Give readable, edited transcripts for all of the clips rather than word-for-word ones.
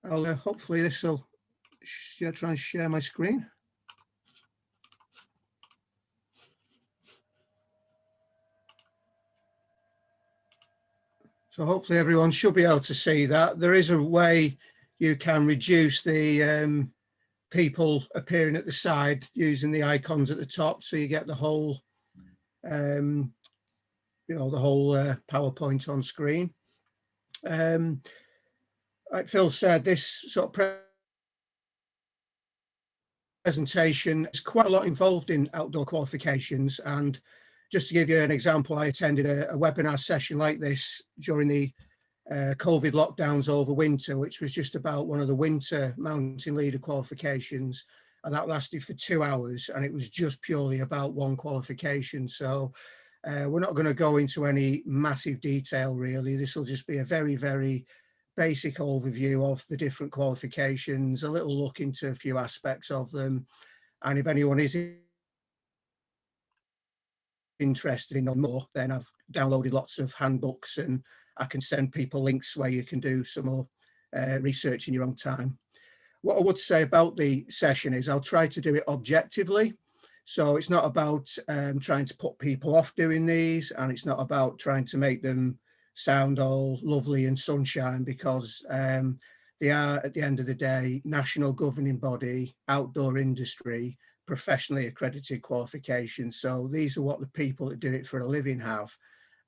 I'll hopefully this will try and share my screen. So hopefully everyone should be able to see that. There is a way you can reduce the people appearing at the side using the icons at the top, so you get the whole, the whole PowerPoint on screen. Like Phil said, this sort of presentation is quite a lot involved in outdoor qualifications. And just to give you an example, I attended a webinar session like this during the COVID lockdowns over winter, which was just about one of the winter mountain leader qualifications. And that lasted for 2 hours, and it was just purely about one qualification. So we're not going to go into any massive detail, really. This will just be a very, very basic overview of the different qualifications, a little look into a few aspects of them. And if anyone is interested in knowing more, then I've downloaded lots of handbooks, and I can send people links where you can do some more research in your own time. What I would say about the session is I'll try to do it objectively. So it's not about trying to put people off doing these, and it's not about trying to make them sound all lovely and sunshine, because they are, at the end of the day, national governing body, outdoor industry, professionally accredited qualifications. So these are what the people that do it for a living have,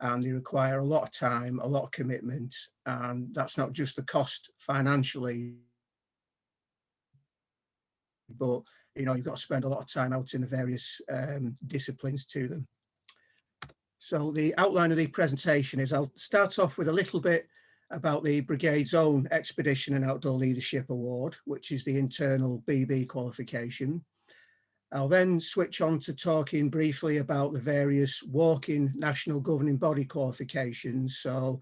and they require a lot of time, a lot of commitment, and that's not just the cost financially, but you've got to spend a lot of time out in the various disciplines to them. So the outline of the presentation is I'll start off with a little bit about the Brigade's own Expedition and Outdoor Leadership Award, which is the internal BB qualification. I'll then switch on to talking briefly about the various walking national governing body qualifications. So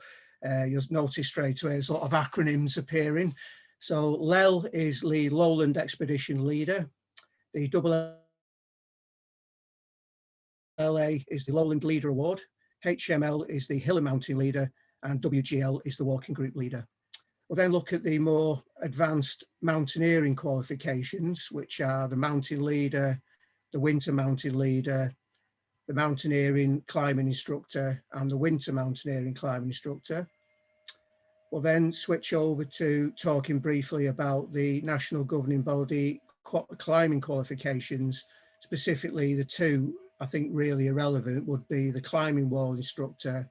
you'll notice straight away there's a lot of acronyms appearing. So LEL is the Lowland Expedition Leader. The LA is the Lowland Leader Award, HML is the Hill and Mountain Leader, and WGL is the Walking Group Leader. We'll then look at the more advanced mountaineering qualifications, which are the Mountain Leader, the Winter Mountain Leader, the Mountaineering Climbing Instructor, and the Winter Mountaineering Climbing Instructor. We'll then switch over to talking briefly about the National Governing Body climbing qualifications, specifically the two I think really irrelevant would be the climbing wall instructor,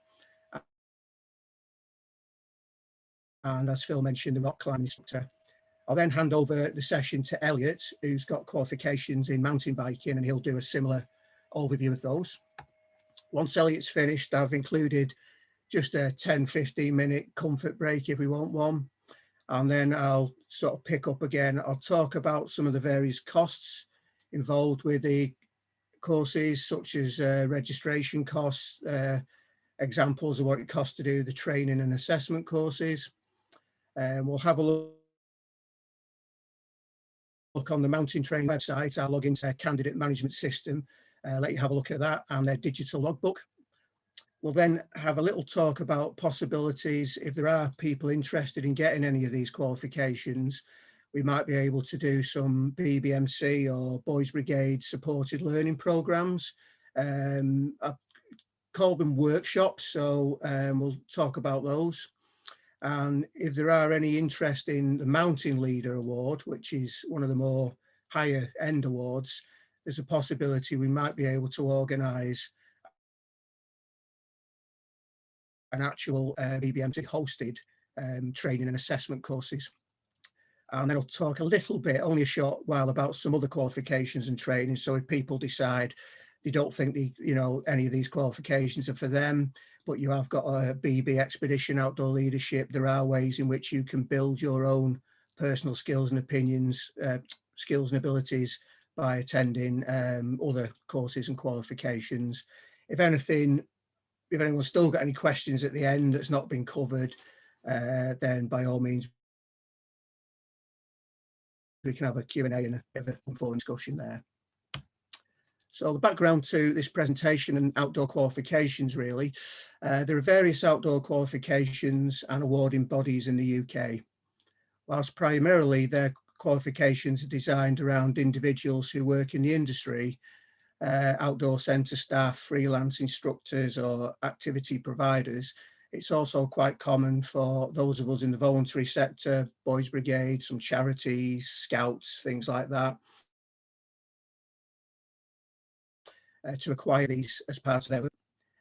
and as Phil mentioned, the rock climbing instructor. I'll then hand over the session to Elliot, who's got qualifications in mountain biking, and he'll do a similar overview of those. Once Elliot's finished, I've included just a 10-15 minute comfort break if we want one. And then I'll sort of pick up again. I'll talk about some of the various costs involved with the courses, such as registration costs, examples of what it costs to do the training and assessment courses. We'll have a look on the mountain training website. I'll log into their candidate management system, let you have a look at that and their digital logbook. We'll then have a little talk about possibilities. If there are people interested in getting any of these qualifications, we might be able to do some BBMC or Boys Brigade supported learning programs. I've called them workshops, so we'll talk about those. And if there are any interest in the Mountain Leader Award, which is one of the more higher end awards, there's a possibility we might be able to organise an actual BBMC hosted training and assessment courses. And then I'll talk a little bit, only a short while, about some other qualifications and training. So if people decide they don't think any of these qualifications are for them, but you have got a BB Expedition Outdoor Leadership, there are ways in which you can build your own personal skills and opinions, skills and abilities by attending other courses and qualifications. If anyone's still got any questions at the end that's not been covered, then by all means, we can have a Q&A and a bit of a full discussion there. So the background to this presentation and outdoor qualifications, really, there are various outdoor qualifications and awarding bodies in the UK. whilst primarily their qualifications are designed around individuals who work in the industry, outdoor centre staff, freelance instructors or activity providers. It's also quite common for those of us in the voluntary sector, Boys Brigade, some charities, scouts, things like that, to acquire these as part of their work.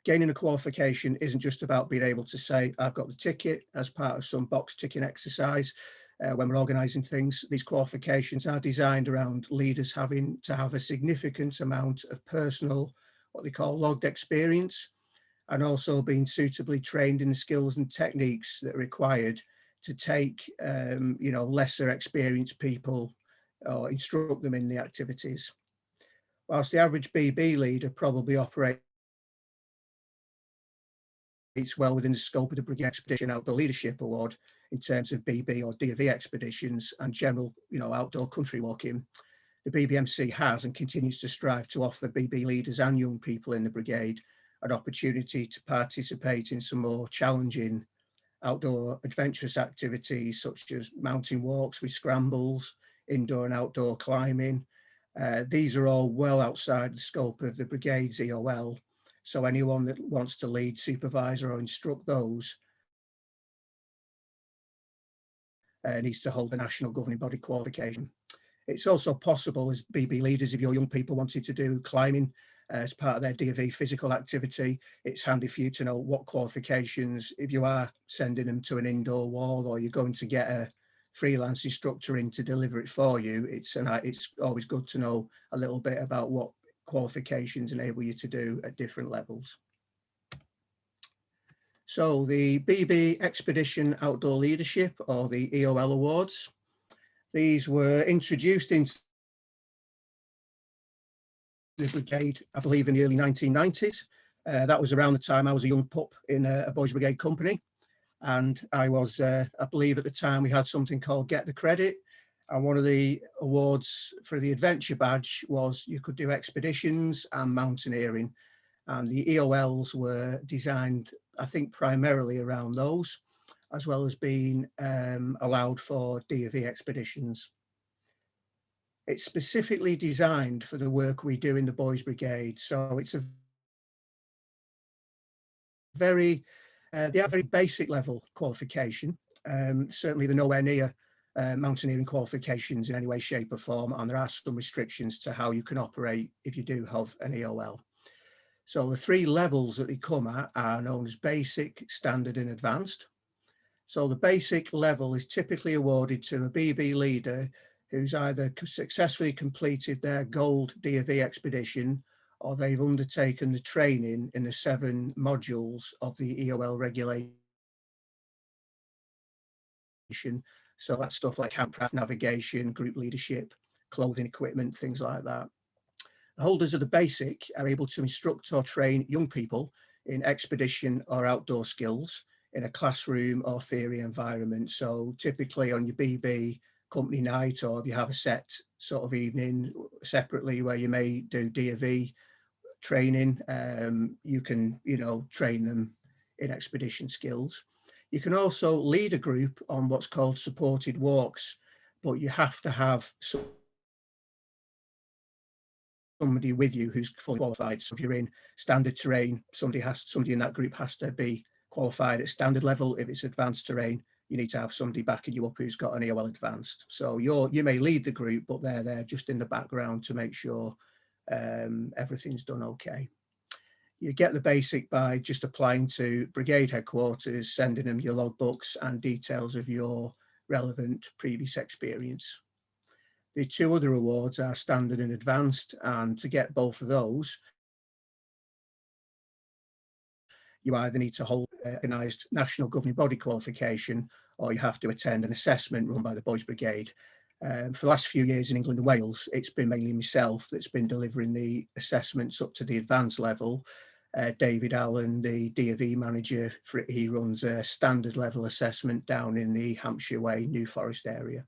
Gaining a qualification isn't just about being able to say, I've got the ticket as part of some box ticking exercise. When we're organising things, these qualifications are designed around leaders having to have a significant amount of personal, what they call logged experience, and also being suitably trained in the skills and techniques that are required to take, lesser experienced people or instruct them in the activities. Whilst the average BB leader probably operates well within the scope of the Brigade Expedition Outdoor Leadership Award in terms of BB or DV expeditions and general, outdoor country walking, the BBMC has and continues to strive to offer BB leaders and young people in the brigade an opportunity to participate in some more challenging outdoor adventurous activities such as mountain walks with scrambles, indoor and outdoor climbing. These are all well outside the scope of the brigade's EOL. So anyone that wants to lead, supervise or instruct those needs to hold a national governing body qualification. It's also possible as BB leaders, if your young people wanted to do climbing as part of their DV physical activity, it's handy for you to know what qualifications, if you are sending them to an indoor wall or you're going to get a freelance instructor in to deliver it for you, it's always good to know a little bit about what qualifications enable you to do at different levels. So the BB Expedition Outdoor Leadership, or the EOL Awards, these were introduced into the brigade, I believe, in the early 1990s. That was around the time I was a young pup in a Boys Brigade company. And I was, I believe at the time we had something called Get the Credit. And one of the awards for the adventure badge was you could do expeditions and mountaineering. And the EOLs were designed, I think, primarily around those, as well as being allowed for DV expeditions. It's specifically designed for the work we do in the Boys Brigade. So it's a very basic level qualification. Certainly they're nowhere near mountaineering qualifications in any way, shape or form. And there are some restrictions to how you can operate if you do have an EOL. So the three levels that they come at are known as basic, standard and advanced. So the basic level is typically awarded to a BB leader who's either successfully completed their gold DV expedition or they've undertaken the training in the 7 modules of the EOL regulation. So that's stuff like campcraft, navigation, group leadership, clothing, equipment, things like that. The holders of the basic are able to instruct or train young people in expedition or outdoor skills in a classroom or theory environment. So typically on your BB company night, or if you have a set sort of evening separately where you may do DV training, you can, train them in expedition skills. You can also lead a group on what's called supported walks, but you have to have somebody with you who's fully qualified. So if you're in standard terrain, somebody in that group has to be qualified at standard level. If it's advanced terrain, you need to have somebody backing you up who's got an EOL advanced. So you may lead the group, but they're there just in the background to make sure everything's done okay. You get the basic by just applying to brigade headquarters, sending them your logbooks and details of your relevant previous experience. The 2 other awards are standard and advanced, and to get both of those, you either need to hold a recognised national governing body qualification or you have to attend an assessment run by the Boys Brigade. For the last few years in England and Wales, it's been mainly myself that's been delivering the assessments up to the advanced level. David Allen, the DV manager, he runs a standard level assessment down in the Hampshire Way, New Forest area.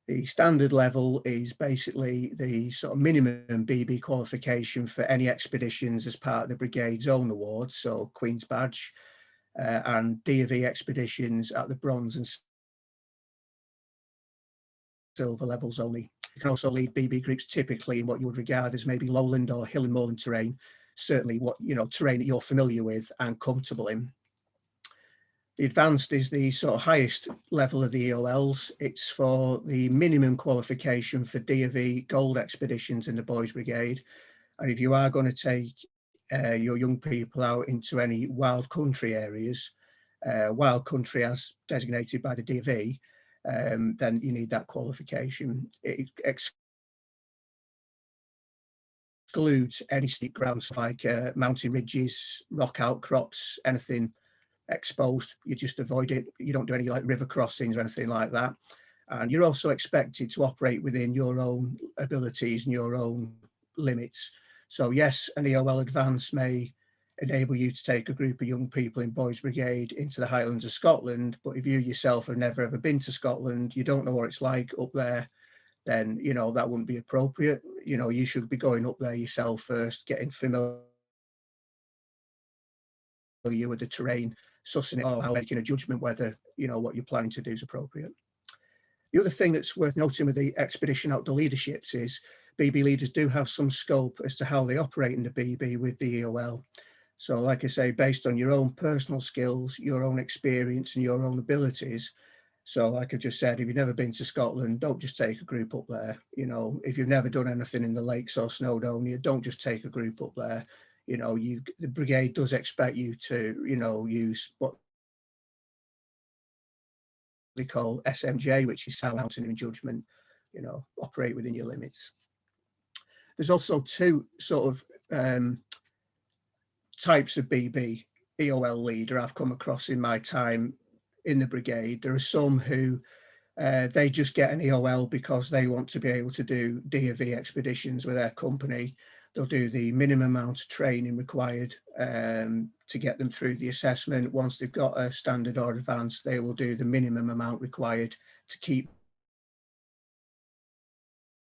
The standard level is basically the sort of minimum BB qualification for any expeditions as part of the brigade's own awards, so Queen's Badge, and DV expeditions at the bronze and silver levels only. You can also lead BB groups typically in what you would regard as maybe lowland or hill and moorland terrain, certainly what, terrain that you're familiar with and comfortable in. The advanced is the sort of highest level of the EOLs. It's for the minimum qualification for D&V gold expeditions in the Boys Brigade. And if you are going to take your young people out into any wild country areas, wild country as designated by the D&V, then you need that qualification. It excludes any steep grounds like mountain ridges, rock outcrops, anything exposed. You just avoid it. You don't do any like river crossings or anything like that. And you're also expected to operate within your own abilities and your own limits. So yes, an EOL advance may enable you to take a group of young people in Boys Brigade into the Highlands of Scotland, but if you yourself have never ever been to Scotland, you don't know what it's like up there, then that wouldn't be appropriate. You should be going up there yourself first, getting familiar with the terrain, sussing it all out, making a judgment whether what you're planning to do is appropriate. The other thing that's worth noting with the expedition outdoor leaderships is BB leaders do have some scope as to how they operate in the BB with the EOL. So like I say, based on your own personal skills, your own experience and your own abilities. So like I just said, if you've never been to Scotland, don't just take a group up there. If you've never done anything in the lakes or Snowdonia, don't just take a group up there. The brigade does expect you to, use what they call SMJ, which is sound mountain judgment, operate within your limits. There's also two sort of types of BB EOL leader I've come across in my time in the brigade. There are some who they just get an EOL because they want to be able to do D&V expeditions with their company. They'll do the minimum amount of training required to get them through the assessment. Once they've got a standard or advanced, they will do the minimum amount required to keep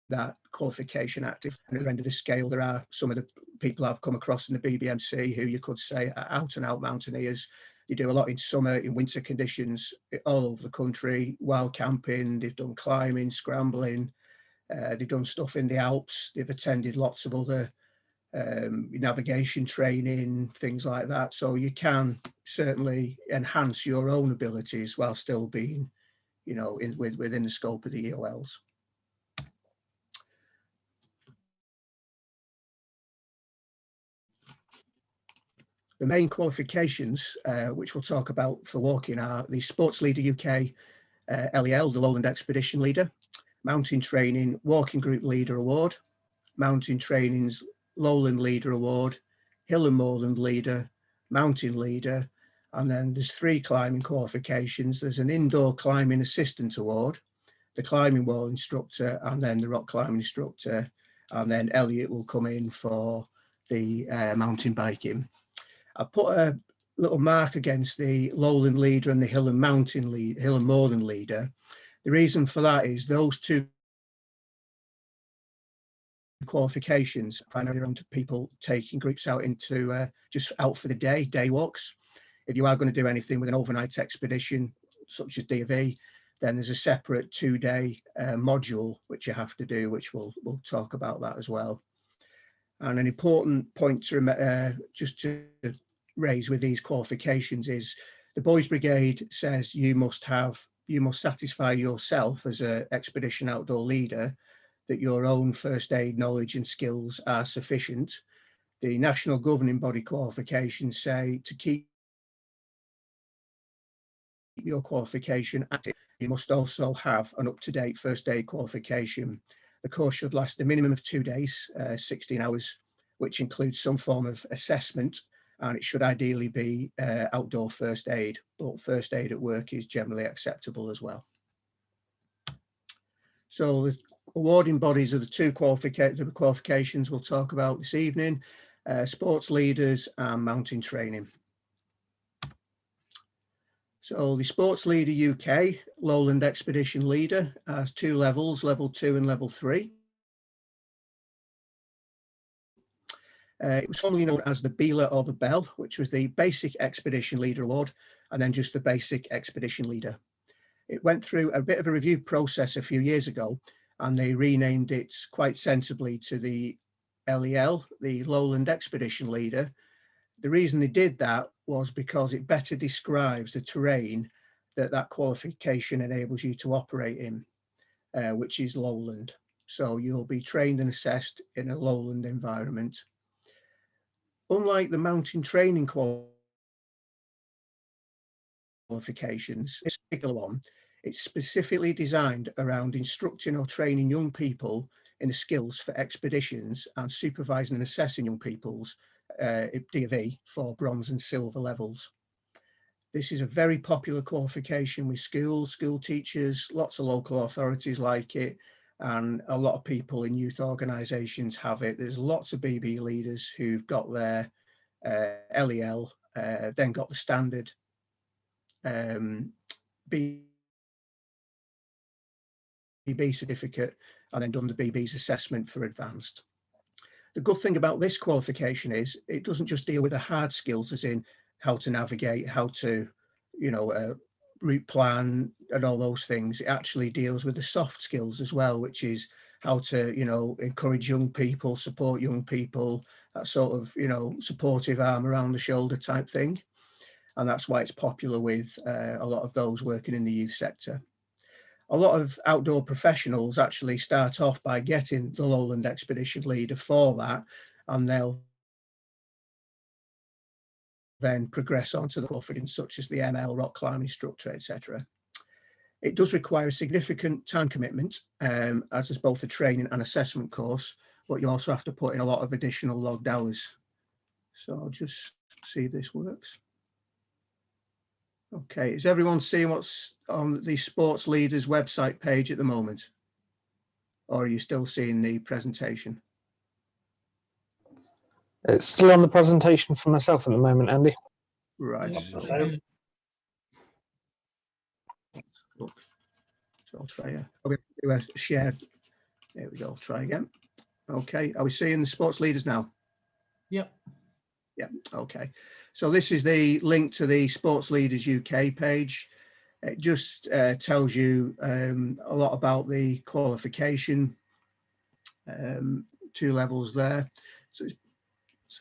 that qualification active. And at the end of the scale, there are some of the people I've come across in the BBMC who you could say are out and out mountaineers. They do a lot in summer, in winter conditions, all over the country, wild camping. They've done climbing, scrambling. They've done stuff in the Alps. They've attended lots of other navigation training, things like that. So you can certainly enhance your own abilities while still being, within the scope of the EOLs. The main qualifications, which we'll talk about for walking, are the Sports Leader UK LEL, the Lowland Expedition Leader, Mountain Training Walking Group Leader Award, Mountain Training's Lowland Leader Award, Hill and Moorland Leader, Mountain Leader, and then there's 3 climbing qualifications. There's an Indoor Climbing Assistant Award, the Climbing Wall Instructor, and then the Rock Climbing Instructor, and then Elliot will come in for the mountain biking. I put a little mark against the Lowland Leader and the Hill and Moorland Leader. The reason for that is those 2 qualifications primarily around people taking groups out into just out for the day walks. If you are going to do anything with an overnight expedition such as D&V, then there's a separate 2-day module which you have to do, which we'll talk about that as well. And an important point to just to raise with these qualifications is the Boys Brigade says you must satisfy yourself as an expedition outdoor leader that your own first aid knowledge and skills are sufficient. The national governing body qualifications say to keep your qualification active, you must also have an up-to-date first aid qualification. The course should last a minimum of 2 days, 16 hours, which includes some form of assessment, and it should ideally be outdoor first aid, but first aid at work is generally acceptable as well. So the awarding bodies are the 2 qualifications we'll talk about this evening, sports leaders and mountain training. So the Sports Leader UK Lowland Expedition Leader has 2 levels, level 2 and level 3. It was formerly known as the BELA or the BEL, which was the Basic Expedition Leader Award, and then just the Basic Expedition Leader. It went through a bit of a review process a few years ago, and they renamed it quite sensibly to the LEL, the Lowland Expedition Leader. The reason they did that was because it better describes the terrain that qualification enables you to operate in, which is lowland. So you'll be trained and assessed in a lowland environment. Unlike the mountain training qualifications, this particular one, it's specifically designed around instructing or training young people in the skills for expeditions and supervising and assessing young people's D&V for bronze and silver levels. This is a very popular qualification with schools, school teachers, lots of local authorities like it, and a lot of people in youth organisations have it. There's lots of BB leaders who've got their LEL, then got the standard BB certificate, and then done the BB's assessment for advanced. The good thing about this qualification is it doesn't just deal with the hard skills, as in how to navigate, how to, route plan and all those things. It actually deals with the soft skills as well, which is how to, encourage young people, support young people, that sort of, supportive arm around the shoulder type thing. And that's why it's popular with a lot of those working in the youth sector. A lot of outdoor professionals actually start off by getting the Lowland Expedition Leader for that, and they'll then progress on to the qualifications such as the ML, rock climbing instructor, etc. It does require a significant time commitment, as is both a training and assessment course, but you also have to put in a lot of additional logged hours. So I'll just see if this works. Okay, is everyone seeing what's on the Sports Leaders website page at the moment? Or are you still seeing the presentation? It's still on the presentation for myself at the moment, Andy. Right. So, Look, so I'll try do a share. There we go. Try again. Okay. Are we seeing the sports leaders now? yep. Yeah. Okay. So this is the link to the Sports Leaders UK page. It just tells you a lot about the qualification, 2 levels there. So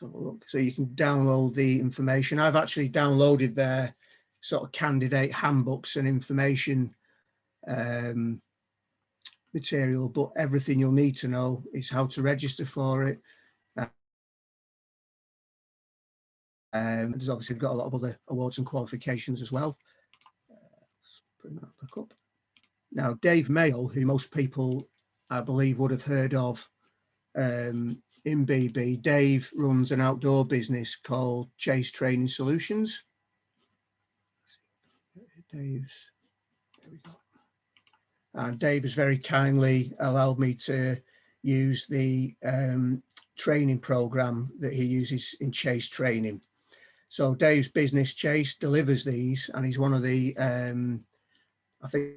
look, so you can download the information. I've actually downloaded their sort of candidate handbooks and information material, but everything you'll need to know is how to register for it. There's obviously got a lot of other awards and qualifications as well. Let's bring that back up. Now, Dave Mayle, who most people, I believe, would have heard of in BB, Dave runs an outdoor business called Chase Training Solutions. Dave's, there we go. And Dave has very kindly allowed me to use the training program that he uses in Chase Training. So Dave's business, Chase, delivers these, and he's one of the, I think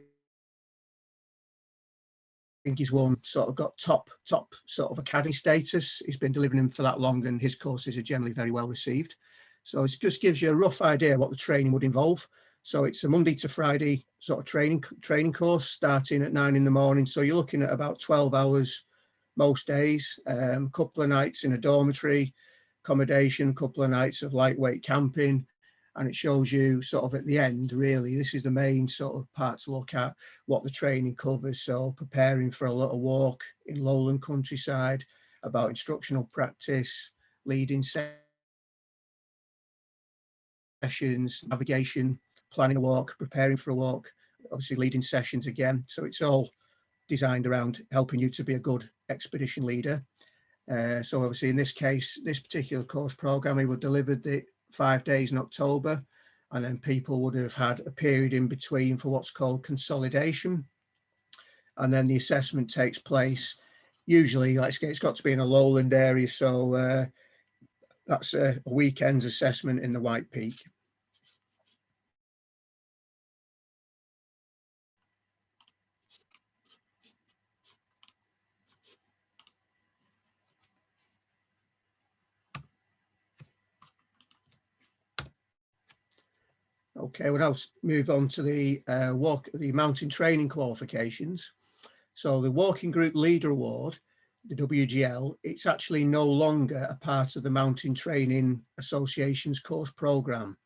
he's one sort of got top sort of academy status. He's been delivering them for that long, and his courses are generally very well received. So it just gives you a rough idea what the training would involve. So it's a Monday to Friday sort of training course starting at 9 in the morning. So you're looking at about 12 hours most days, a couple of nights in a dormitory, accommodation, a couple of nights of lightweight camping. And it shows you sort of at the end, really, this is the main sort of part to look at, what the training covers. So preparing for a little walk in lowland countryside, about instructional practice, leading sessions, navigation, planning a walk, preparing for a walk, obviously leading sessions again. So it's all designed around helping you to be a good expedition leader. So obviously in this case, this particular course program, we were delivered the 5 days in October, and then people would have had a period in between for what's called consolidation. And then the assessment takes place, usually, like it's got to be in a lowland area. So that's a weekend's assessment in the White Peak. Okay, we'll now move on to the mountain training qualifications. So the Walking Group Leader Award, the WGL, it's actually no longer a part of the Mountain Training Association's course programme.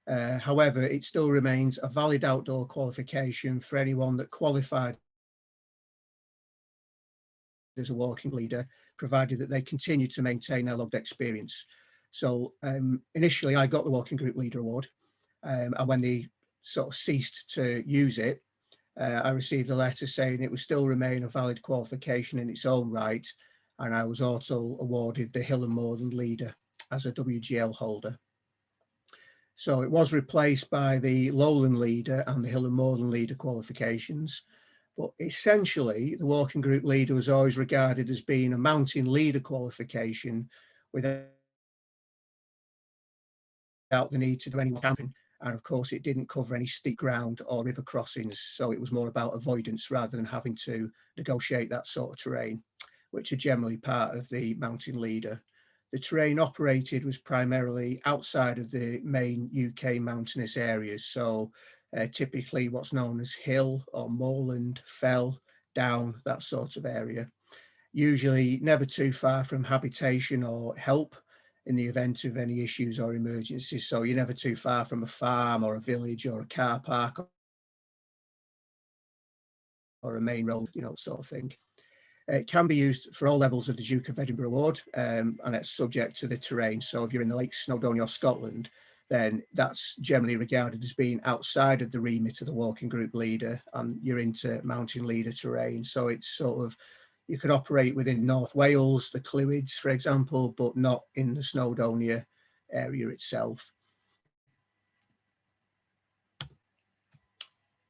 However, it still remains a valid outdoor qualification for anyone that qualified as a walking leader, provided that they continue to maintain their logged experience. So initially I got the Walking Group Leader Award, and when they sort of ceased to use it, I received a letter saying it would still remain a valid qualification in its own right, and I was also awarded the Hill and Moorland Leader as a WGL holder. So it was replaced by the Lowland Leader and the Hill and Moorland Leader qualifications, but essentially the Walking Group Leader was always regarded as being a mountain leader qualification without the need to do any camping. And of course, it didn't cover any steep ground or river crossings. So it was more about avoidance rather than having to negotiate that sort of terrain, which are generally part of the mountain leader. The terrain operated was primarily outside of the main UK mountainous areas. So typically what's known as hill or moorland, fell, down, that sort of area. Usually never too far from habitation or help in the event of any issues or emergencies. So you're never too far from a farm or a village or a car park or a main road, you know, sort of thing. It can be used for all levels of the Duke of Edinburgh Award, and it's subject to the terrain. So if you're in the Lakes, Snowdonia or Scotland, then that's generally regarded as being outside of the remit of the Walking Group Leader, and you're into mountain leader terrain. So it's sort of, you could operate within North Wales, the Clwyd, for example, but not in the Snowdonia area itself.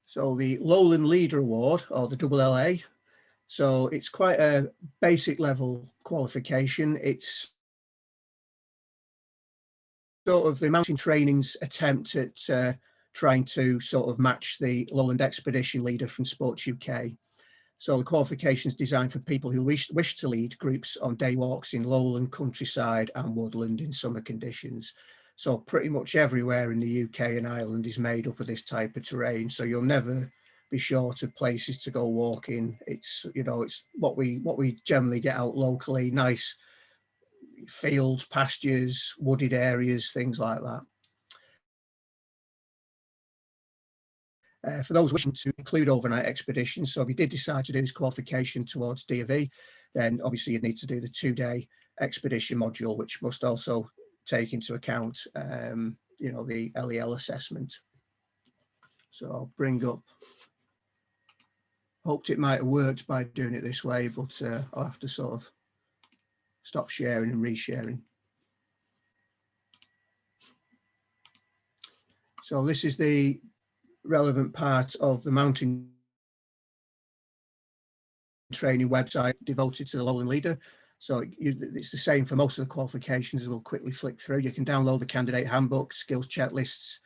So the Lowland Leader Award, or the LLA, so it's quite a basic level qualification. It's sort of the mountain training's attempt at trying to sort of match the Lowland Expedition Leader from Sports UK. So the qualification is designed for people who wish to lead groups on day walks in lowland, countryside and woodland in summer conditions. So pretty much everywhere in the UK and Ireland is made up of this type of terrain. So you'll never be short of places to go walking. It's, you know, it's what we generally get out locally, nice fields, pastures, wooded areas, things like that. For those wishing to include overnight expeditions, so if you did decide to do this qualification towards D&V, then obviously you'd need to do the 2-day expedition module, which must also take into account, you know, the LEL assessment. So I'll bring up, hoped it might have worked by doing it this way, but I'll have to sort of stop sharing and resharing. So this is the relevant part of the mountain training website devoted to the Lowland Leader. So it's the same for most of the qualifications, as we'll quickly flick through. You can download the candidate handbook, skills checklists,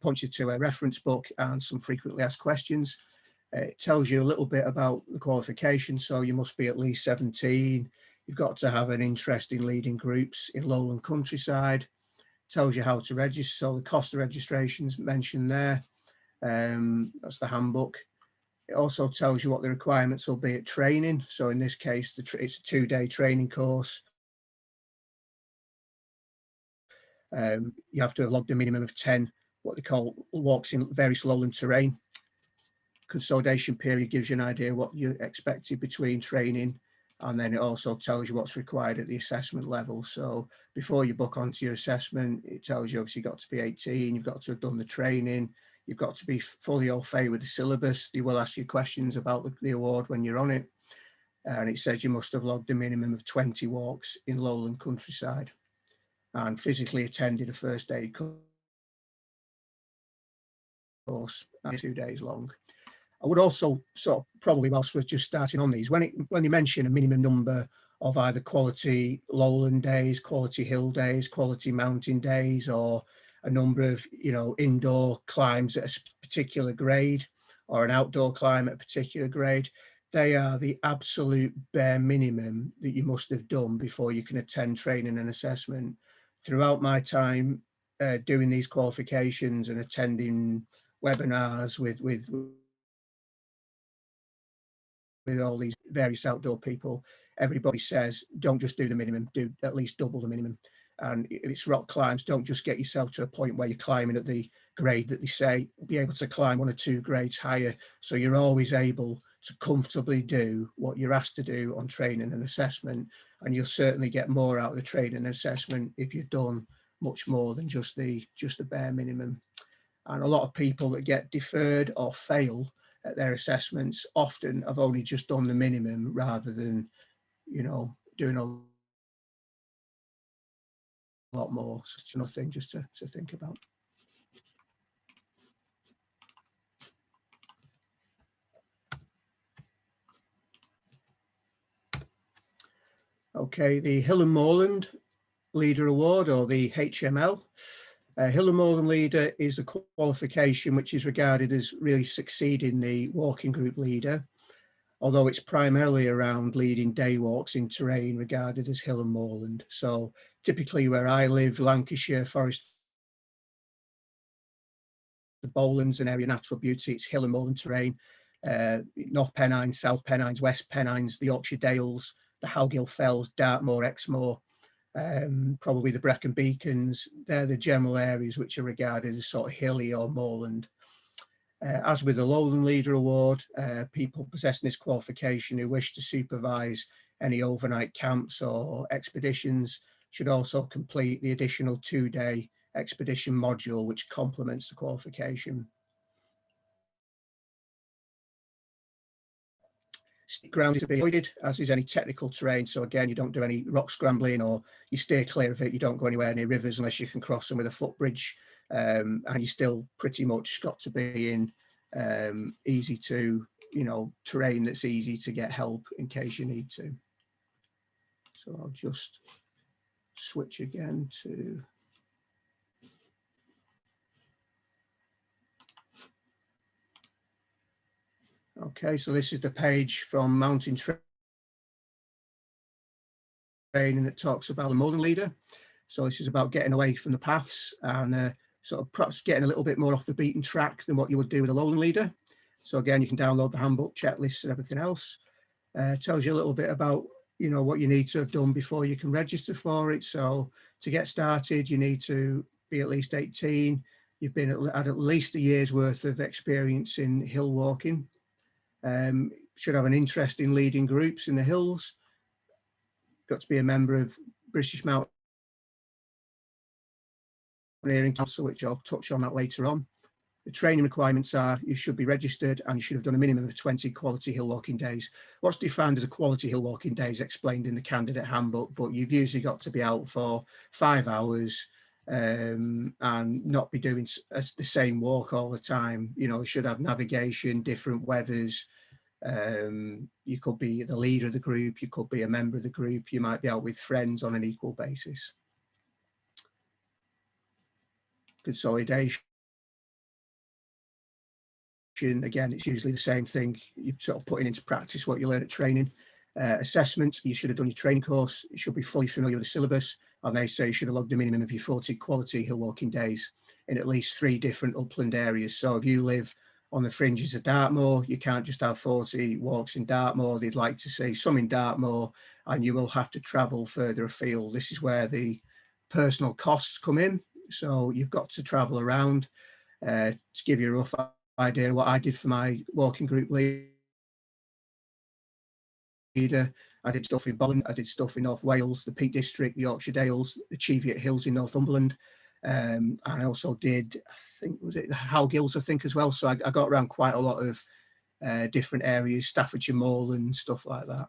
point you to a reference book and some frequently asked questions. It tells you a little bit about the qualification. So you must be at least 17. You've got to have an interest in leading groups in lowland countryside. Tells you how to register. So the cost of registration is mentioned there. That's the handbook. It also tells you what the requirements will be at training. So in this case, it's a 2-day training course. You have to have logged a minimum of 10, what they call walks in various lowland terrain. Consolidation period gives you an idea what you're expected between training, and then it also tells you what's required at the assessment level. So before you book onto your assessment, it tells you obviously you've got to be 18, you've got to have done the training, you've got to be fully au fait with the syllabus. They will ask you questions about the award when you're on it. And it says you must have logged a minimum of 20 walks in lowland countryside and physically attended a first aid course, 2 days long. I would also sort of probably, whilst we're just starting on these, when you mention a minimum number of either quality lowland days, quality hill days, quality mountain days, or a number of, you know, indoor climbs at a particular grade or an outdoor climb at a particular grade, they are the absolute bare minimum that you must have done before you can attend training and assessment. Throughout my time doing these qualifications and attending webinars with all these various outdoor people, everybody says, don't just do the minimum, do at least double the minimum. And if it's rock climbs, don't just get yourself to a point where you're climbing at the grade that they say, be able to climb 1 or 2 grades higher. So you're always able to comfortably do what you're asked to do on training and assessment. And you'll certainly get more out of the training and assessment if you've done much more than just the bare minimum. And a lot of people that get deferred or fail at their assessments often have only just done the minimum rather than, you know, doing a lot more. Such another thing just to think about. Okay, the Hill and Moorland Leader Award, or the HML. Hill and Moorland Leader is a qualification which is regarded as really succeeding the walking group leader, although it's primarily around leading day walks in terrain regarded as hill and moorland. So typically where I live, Lancashire, Forest, the Bowlands, an area of natural beauty, it's hill and moorland terrain. North Pennines, South Pennines, West Pennines, the Yorkshire Dales, the Howgill Fells, Dartmoor, Exmoor, probably the Brecon Beacons. They're the general areas which are regarded as sort of hilly or moorland. As with the Lowland Leader Award, people possessing this qualification who wish to supervise any overnight camps or expeditions should also complete the additional 2-day expedition module, which complements the qualification. Steep ground is to be avoided, as is any technical terrain. So again, you don't do any rock scrambling, or you steer clear of it. You don't go anywhere near rivers unless you can cross them with a footbridge. And you still pretty much got to be in easy to, you know, terrain that's easy to get help in case you need to. So I'll just switch again to. Okay, so this is the page from Mountain Training that talks about the Moorland Leader. So this is about getting away from the paths and sort of perhaps getting a little bit more off the beaten track than what you would do with a Lowland Leader. So again, you can download the handbook, checklists and everything else. Tells you a little bit about, you know, what you need to have done before you can register for it. So to get started, you need to be at least 18. You've been at least a year's worth of experience in hill walking. Should have an interest in leading groups in the hills. Got to be a member of British Mountaineering Council, which I'll touch on that later on. The training requirements are you should be registered and you should have done a minimum of 20 quality hill walking days. What's defined as a quality hill walking day is explained in the candidate handbook, but you've usually got to be out for 5 hours and not be doing the same walk all the time. You know, you should have navigation, different weathers. You could be the leader of the group, you could be a member of the group, you might be out with friends on an equal basis. Consolidation. Again, it's usually the same thing. You're sort of putting into practice what you learn at training. Assessment, you should have done your training course. You should be fully familiar with the syllabus. And they say you should have logged a minimum of your 40 quality hill walking days in at least 3 different upland areas. So if you live on the fringes of Dartmoor, you can't just have 40 walks in Dartmoor. They'd like to see some in Dartmoor, and you will have to travel further afield. This is where the personal costs come in. So you've got to travel around. To give you a rough idea, what I did for my walking group leader, I did stuff in Bolton, I did stuff in North Wales, the Peak District, the Yorkshire Dales, the Cheviot Hills in Northumberland. I also did, I think, was it the Howgills, I think, as well. So I got around quite a lot of different areas, Staffordshire Moorland, stuff like that.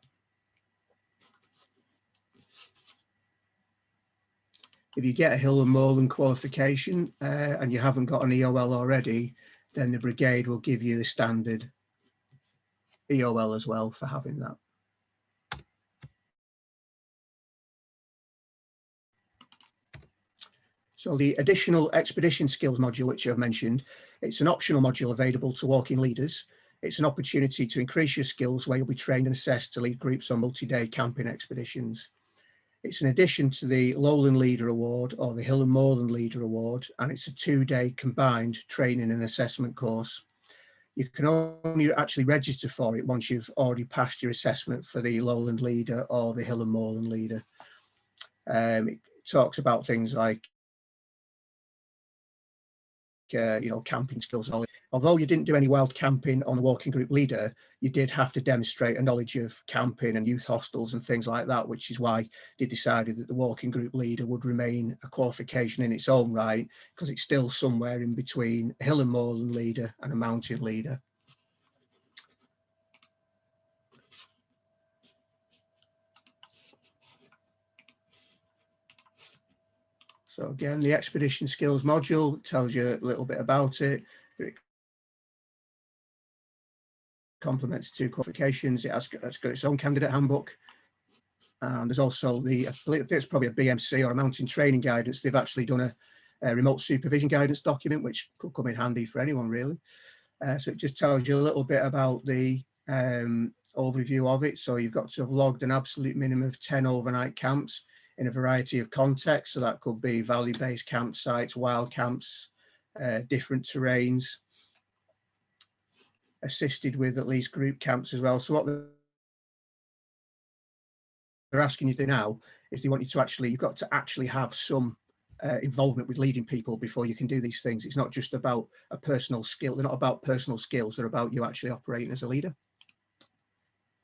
If you get a hill and moorland qualification and you haven't got an EOL already, then the brigade will give you the standard EOL as well for having that. So the additional expedition skills module, which I've mentioned, it's an optional module available to walking leaders. It's an opportunity to increase your skills where you'll be trained and assessed to lead groups on multi-day camping expeditions. It's an addition to the Lowland Leader Award or the Hill and Moorland Leader Award, and it's a 2-day combined training and assessment course. You can only actually register for it once you've already passed your assessment for the Lowland Leader or the Hill and Moorland Leader. It talks about things like camping skills. Although you didn't do any wild camping on the walking group leader, you did have to demonstrate a knowledge of camping and youth hostels and things like that, which is why they decided that the walking group leader would remain a qualification in its own right, because it's still somewhere in between a hill and moorland leader and a mountain leader. So again, the expedition skills module tells you a little bit about it. It complements 2 qualifications. It's got its own candidate handbook. And there's also I think it's probably a BMC or a mountain training guidance. They've actually done a remote supervision guidance document, which could come in handy for anyone really. So it just tells you a little bit about the overview of it. So you've got to have logged an absolute minimum of 10 overnight camps in a variety of contexts. So that could be valley-based campsites, wild camps, different terrains, assisted with at least group camps as well. So what they're asking you to do now is they want you to you've got to actually have some involvement with leading people before you can do these things. It's not just about a personal skill. They're not about personal skills. They're about you actually operating as a leader.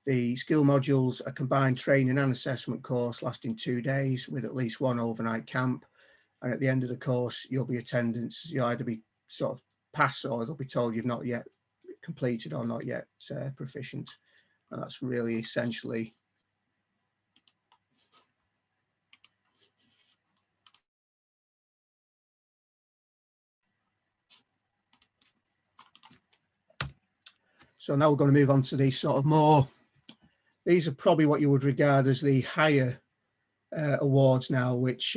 The skill modules are combined training and assessment course lasting 2 days with at least 1 overnight camp. And at the end of the course, you'll either be sort of pass or they'll be told you've not yet completed or not yet proficient. And that's really essentially So now we're going to move on to these sort of these are probably what you would regard as the higher awards now, which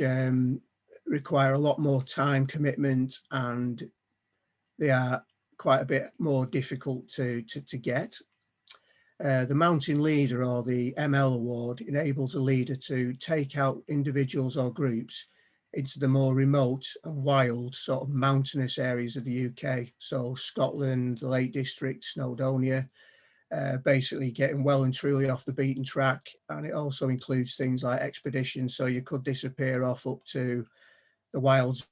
require a lot more time commitment, and they are quite a bit more difficult to get. The Mountain Leader or the ML Award enables a leader to take out individuals or groups into the more remote and wild sort of mountainous areas of the UK. So Scotland, the Lake District, Snowdonia, basically getting well and truly off the beaten track. And it also includes things like expeditions. So you could disappear off up to the wilds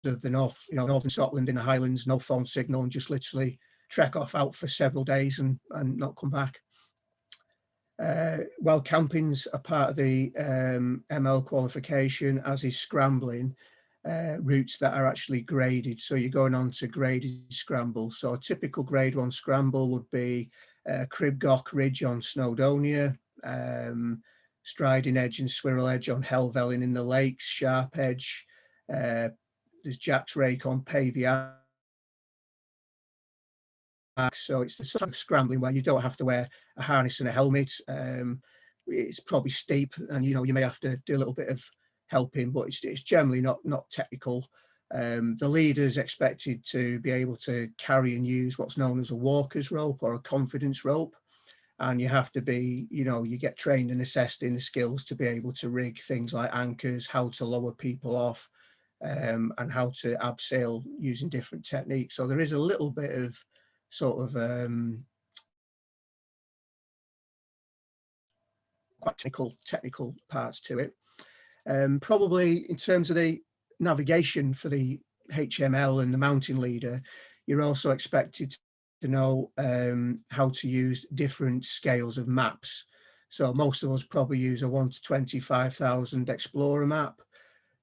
of the northern Scotland in the Highlands, no phone signal, and just literally trek off out for several days and not come back. While camping's a part of the ML qualification, as is scrambling, routes that are actually graded. So you're going on to graded scramble. So a typical grade 1 scramble would be Cribgoch Ridge on Snowdonia, Striding Edge and Swirl Edge on Helvellyn in the Lakes, Sharp Edge, there's Jack's Rake on Pavey. So it's the sort of scrambling where you don't have to wear a harness and a helmet. It's probably steep, and you may have to do a little bit of helping, but it's generally not technical. The leader's expected to be able to carry and use what's known as a walker's rope or a confidence rope, and you have to be, you get trained and assessed in the skills to be able to rig things like anchors, how to lower people off, and how to abseil using different techniques. So there is a little bit of sort of quite technical parts to it. Probably in terms of the navigation for the HML and the Mountain Leader, you're also expected to know how to use different scales of maps. So most of us probably use a 1 to 25,000 Explorer map.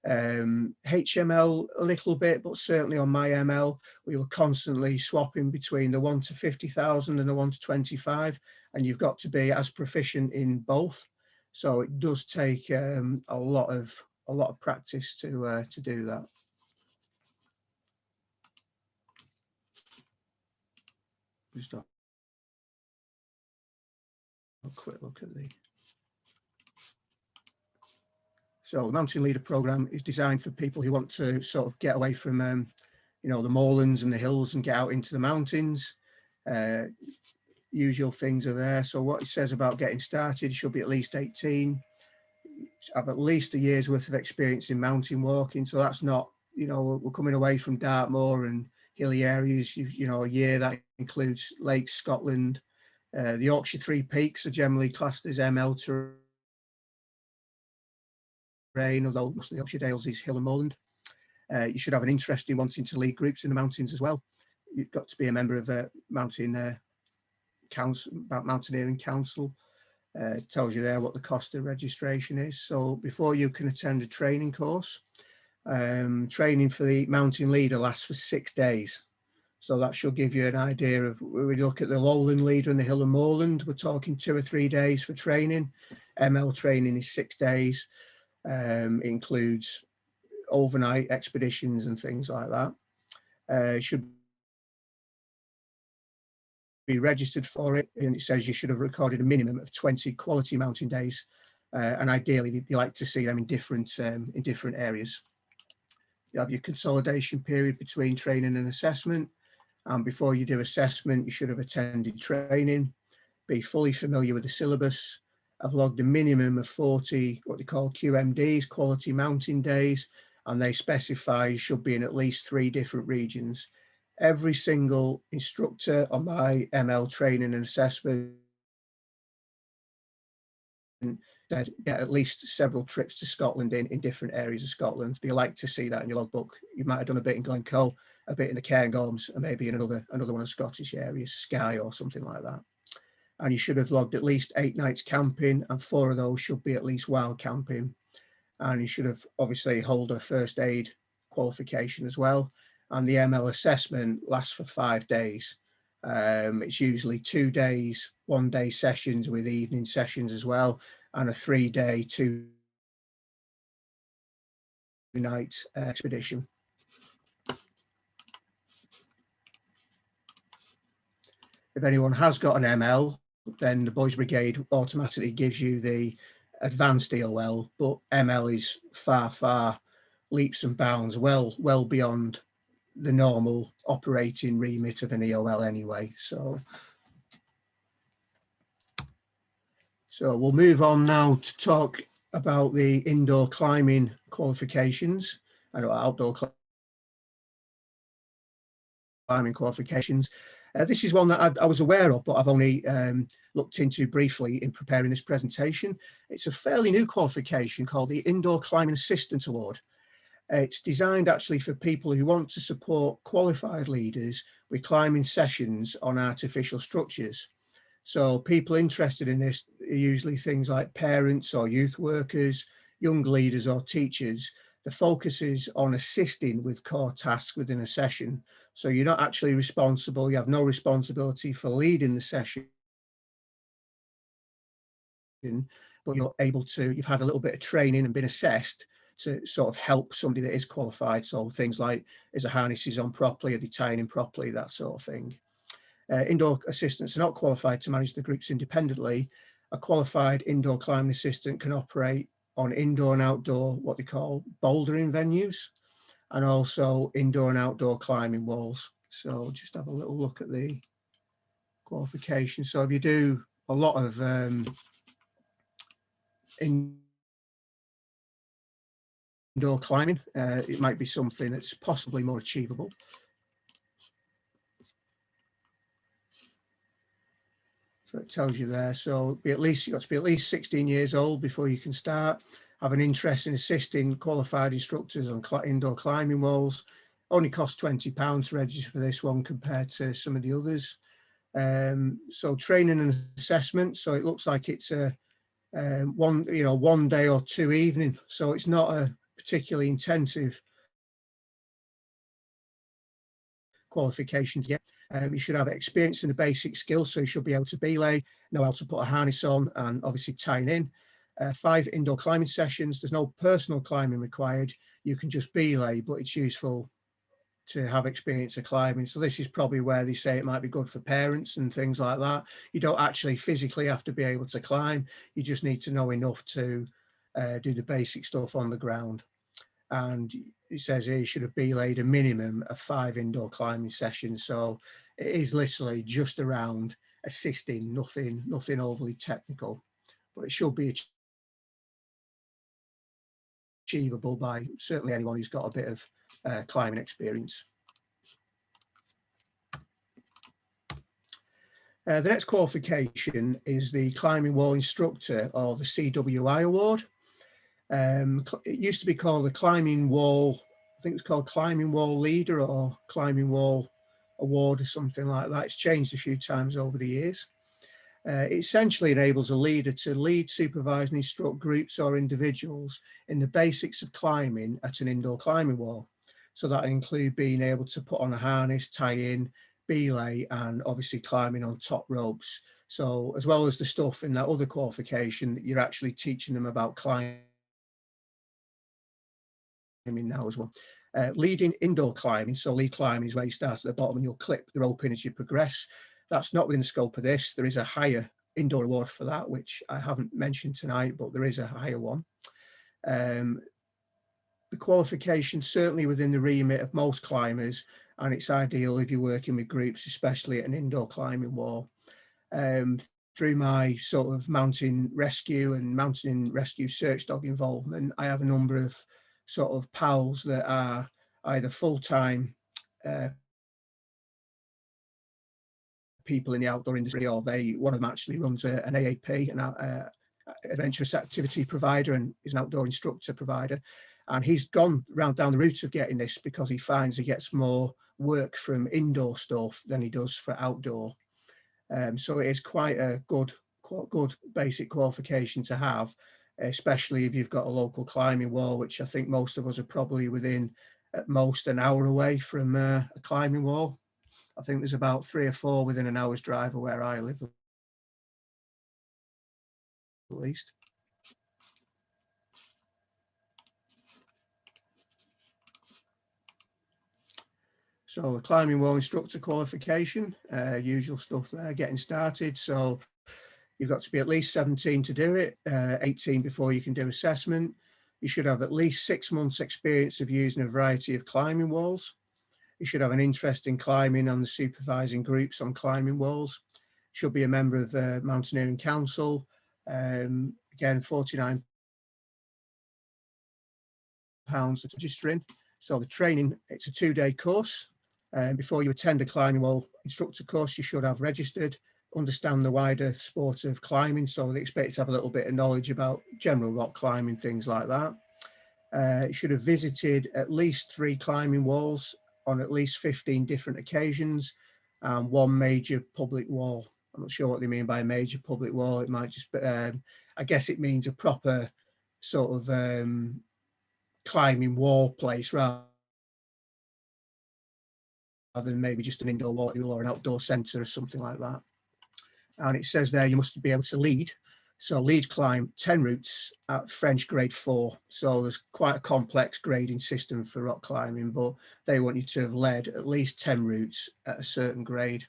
HML a little bit, but certainly on my ML, we were constantly swapping between the 1 to 50,000 and the 1 to 25, and you've got to be as proficient in both. So it does take a lot of practice to do that. Just a quick look at the. So the Mountain Leader program is designed for people who want to sort of get away from, the moorlands and the hills and get out into the mountains. usual things are there. So what it says about getting started, you should be at least 18, have at least a year's worth of experience in mountain walking. So that's not, you know, we're coming away from Dartmoor and hilly areas, you know, a year that includes Lakes, Scotland. The Yorkshire Three Peaks are generally classed as ML terrain, although most of the Yorkshire Dales is hill and moorland. You should have an interest in wanting to lead groups in the mountains as well. You've got to be a member of a mountain council, about mountaineering council. Tells you there what the cost of registration is. So before you can attend a training course, training for the mountain leader lasts for 6 days. So that should give you an idea of, when we look at the lowland leader and the hill and moorland, we're talking 2 or 3 days for training. ML training is 6 days. It includes overnight expeditions and things like that. It should be registered for it, and it says you should have recorded a minimum of 20 quality mountain days, and ideally you like to see them in different areas. You have your consolidation period between training and assessment, and before you do assessment you should have attended training, be fully familiar with the syllabus, have logged a minimum of 40 what they call QMDs, quality mountain days, and they specify you should be in at least 3 different regions. Every single instructor on my ML training and assessment said get at least several trips to Scotland in different areas of Scotland. They like to see that in your logbook. You might have done a bit in Glencoe, a bit in the Cairngorms, and maybe in another one of the Scottish areas, Skye or something like that. And you should have logged at least 8 nights camping, and 4 of those should be at least wild camping. And you should have obviously hold a first aid qualification as well. And the ML assessment lasts for 5 days. It's usually 2 days, 1 day sessions with evening sessions as well, and a 3-day, 2-night expedition. If anyone has got an ML, then the Boys Brigade automatically gives you the advanced EOL, but ML is far leaps and bounds well beyond the normal operating remit of an EOL anyway. So we'll move on now to talk about the indoor climbing qualifications and outdoor climbing qualifications. This is one that I was aware of, but I've only looked into briefly in preparing this presentation. It's a fairly new qualification called the Indoor Climbing Assistant Award. It's designed actually for people who want to support qualified leaders with climbing sessions on artificial structures. So people interested in this are usually things like parents or youth workers, young leaders or teachers. The focus is on assisting with core tasks within a session. So you're not actually responsible, you have no responsibility for leading the session, but you're able to, you've had a little bit of training and been assessed to sort of help somebody that is qualified. So things like, is the harnesses on properly, are they tying in properly, that sort of thing. Indoor assistants are not qualified to manage the groups independently. A qualified indoor climbing assistant can operate on indoor and outdoor, what they call bouldering venues, and also indoor and outdoor climbing walls. So just have a little look at the qualifications. So if you do a lot of indoor climbing, it might be something that's possibly more achievable. So it tells you there. So you've got to be at least 16 years old before you can start. Have an interest in assisting qualified instructors on indoor climbing walls. Only costs £20 to register for this one compared to some of the others. So training and assessment. So it looks like it's a one day or 2 evening. So it's not a particularly intensive qualifications yet. You should have experience in the basic skills, so you should be able to belay, know how to put a harness on, and obviously tying in. 5 indoor climbing sessions. There's no personal climbing required. You can just belay, but it's useful to have experience of climbing. So this is probably where they say it might be good for parents and things like that. You don't actually physically have to be able to climb. You just need to know enough to do the basic stuff on the ground. And it says here you should have belayed a minimum of 5 indoor climbing sessions. So it is literally just around assisting, nothing overly technical, but it should be achievable by certainly anyone who's got a bit of climbing experience. The next qualification is the Climbing Wall Instructor, or the CWI Award. It used to be called the Climbing Wall, I think it's called Climbing Wall Leader or Climbing Wall Award or something like that. It's changed a few times over the years. It essentially enables a leader to lead, supervise and instruct groups or individuals in the basics of climbing at an indoor climbing wall. So that include being able to put on a harness, tie in, belay, and obviously climbing on top ropes. So as well as the stuff in that other qualification, you're actually teaching them about climbing now as well. Leading indoor climbing, so lead climbing is where you start at the bottom and you'll clip the rope in as you progress. That's not within the scope of this. There is a higher indoor award for that, which I haven't mentioned tonight, but there is a higher one. The qualification certainly within the remit of most climbers, and it's ideal if you're working with groups, especially at an indoor climbing wall. Through my sort of mountain rescue and mountain rescue search dog involvement, I have a number of sort of pals that are either full-time people in the outdoor industry, or one of them actually runs an AAP, an adventurous activity provider, and is an outdoor instructor provider. And he's gone down the route of getting this because he finds he gets more work from indoor stuff than he does for outdoor. So it is quite a good basic qualification to have, especially if you've got a local climbing wall, which I think most of us are probably within at most an hour away from a climbing wall. I think there's about 3 or 4 within an hour's drive of where I live, at least. So a climbing wall instructor qualification, usual stuff there, getting started. So you've got to be at least 17 to do it, 18 before you can do assessment. You should have at least 6 months experience of using a variety of climbing walls. You should have an interest in climbing and supervising groups on climbing walls. Should be a member of the Mountaineering Council. Again, £49 to register in. So the training, it's a 2-day course. Before you attend a climbing wall instructor course, you should have registered, understand the wider sport of climbing. So they expect you to have a little bit of knowledge about general rock climbing, things like that. You should have visited at least 3 climbing walls on at least 15 different occasions, and 1 major public wall. I'm not sure what they mean by a major public wall. It might just be, I guess it means a proper sort of climbing wall place rather than maybe just an indoor wall or an outdoor centre or something like that. And it says there you must be able to lead. So lead climb 10 routes at French grade 4. So there's quite a complex grading system for rock climbing, but they want you to have led at least 10 routes at a certain grade.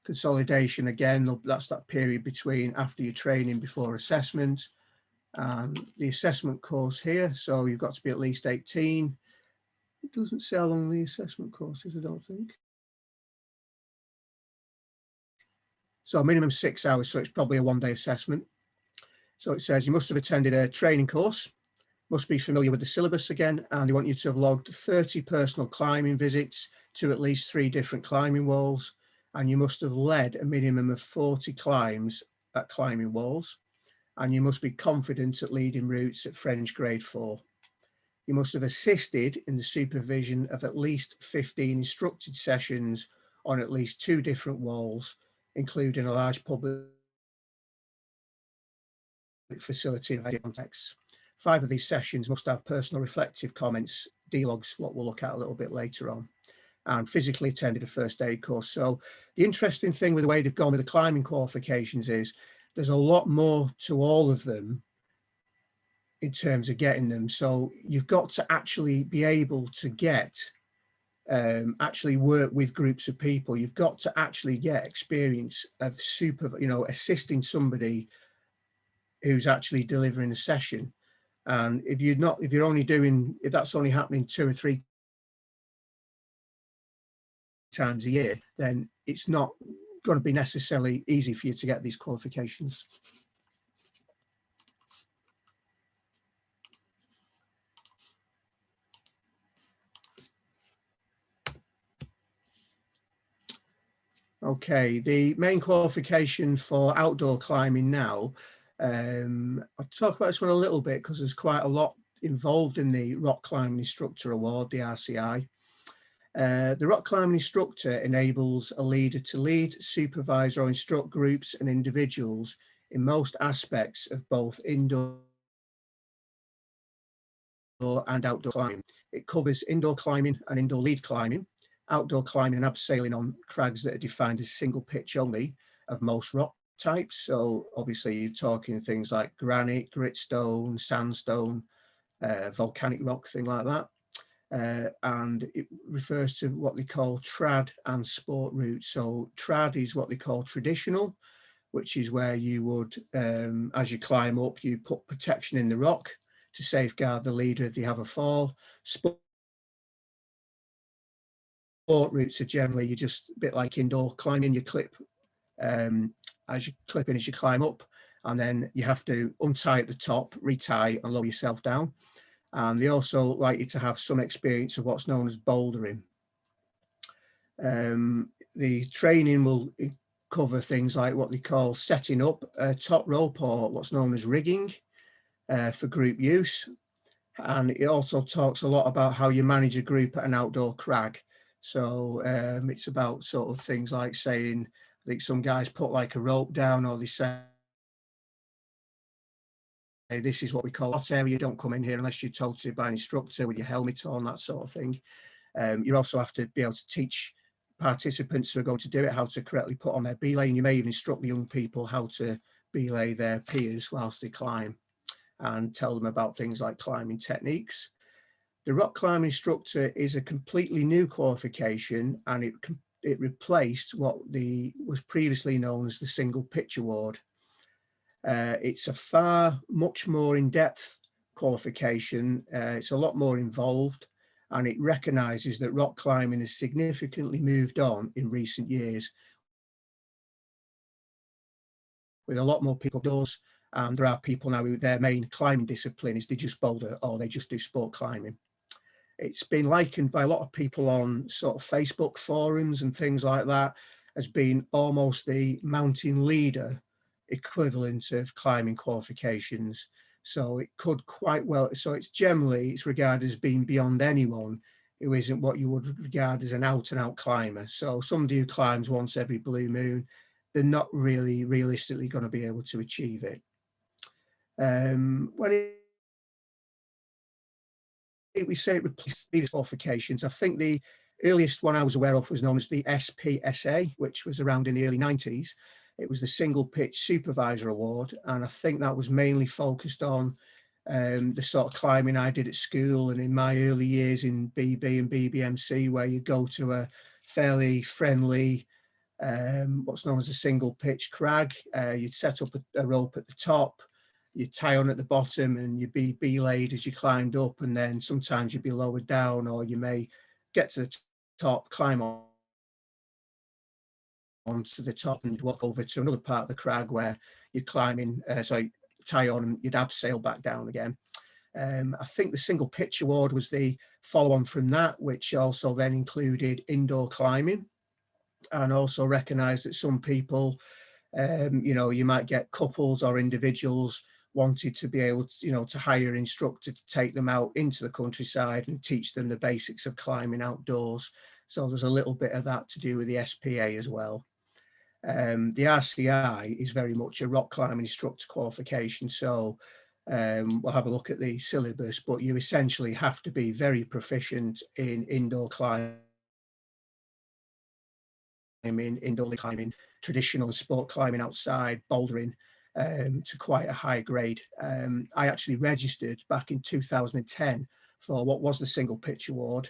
Consolidation, again, that's that period between after your training before assessment. And the assessment course here, so you've got to be at least 18. It doesn't say how long the assessment course is, I don't think. So minimum 6 hours, so it's probably a 1-day assessment. So it says you must have attended a training course, must be familiar with the syllabus again, and they want you to have logged 30 personal climbing visits to at least 3 different climbing walls, and you must have led a minimum of 40 climbs at climbing walls, and you must be confident at leading routes at French grade 4. You must have assisted in the supervision of at least 15 instructed sessions on at least 2 different walls, including a large public facility in context. 5 of these sessions must have personal reflective comments, D-logs, what we'll look at a little bit later on, and physically attended a first aid course. So the interesting thing with the way they've gone with the climbing qualifications is there's a lot more to all of them in terms of getting them. So you've got to actually be able to get actually work with groups of people. You've got to actually get experience of assisting somebody who's actually delivering a session. And if that's only happening 2 or 3 times a year, then it's not going to be necessarily easy for you to get these qualifications. Okay, the main qualification for outdoor climbing now, I'll talk about this one a little bit because there's quite a lot involved in the Rock Climbing Instructor Award, the RCI. The rock climbing instructor enables a leader to lead, supervise or instruct groups and individuals in most aspects of both indoor and outdoor climbing. It covers indoor climbing and indoor lead climbing, outdoor climbing and abseiling on crags that are defined as single pitch only of most rock types. So obviously you're talking things like granite, gritstone, sandstone, volcanic rock, thing like that. And it refers to what they call trad and sport routes. So trad is what they call traditional, which is where you would, as you climb up, you put protection in the rock to safeguard the leader if they have a fall. Sport routes are generally, you just a bit like indoor climbing, you clip as you clip in as you climb up, and then you have to untie at the top, retie and lower yourself down. And they also like you to have some experience of what's known as bouldering. The training will cover things like what they call setting up a top rope, or what's known as rigging, for group use. And it also talks a lot about how you manage a group at an outdoor crag. So it's about sort of things like saying, I think some guys put like a rope down, or they say, this is what we call hot area, don't come in here unless you're told to by an instructor with your helmet on, that sort of thing. You also have to be able to teach participants who are going to do it how to correctly put on their belay, and you may even instruct the young people how to belay their peers whilst they climb and tell them about things like climbing techniques. The rock climbing instructor is a completely new qualification, and it replaced what was previously known as the single pitch award. It's a much more in-depth qualification. It's a lot more involved, and it recognises that rock climbing has significantly moved on in recent years, with a lot more people does, and there are people now who their main climbing discipline is they just boulder or they just do sport climbing. It's been likened by a lot of people on sort of Facebook forums and things like that as being almost the mountain leader equivalent of climbing qualifications. So it could quite well, so it's regarded as being beyond anyone who isn't what you would regard as an out and out climber. So somebody who climbs once every blue moon, they're not really realistically going to be able to achieve it. When we say it replaced previous qualifications, I think the earliest one I was aware of was known as the SPSA, which was around in the early 90s. It was the Single Pitch Supervisor Award, and I think that was mainly focused on the sort of climbing I did at school and in my early years in BB and BBMC, where you go to a fairly friendly, what's known as a single pitch crag. You'd set up a rope at the top, you tie on at the bottom, and you'd be belayed as you climbed up, and then sometimes you'd be lowered down, or you may get to the top, climb onto the top, and you'd walk over to another part of the crag where you'd climb in, tie on, and you'd abseil back down again. I think the Single Pitch Award was the follow-on from that, which also then included indoor climbing, and also recognised that some people, you might get couples or individuals wanted to be able to, to hire an instructor to take them out into the countryside and teach them the basics of climbing outdoors. So there's a little bit of that to do with the SPA as well. The RCI is very much a rock climbing instructor qualification. So we'll have a look at the syllabus, but you essentially have to be very proficient in indoor climbing, indoor climbing, traditional sport climbing outside, bouldering, to quite a high grade. I actually registered back in 2010 for what was the Single Pitch Award.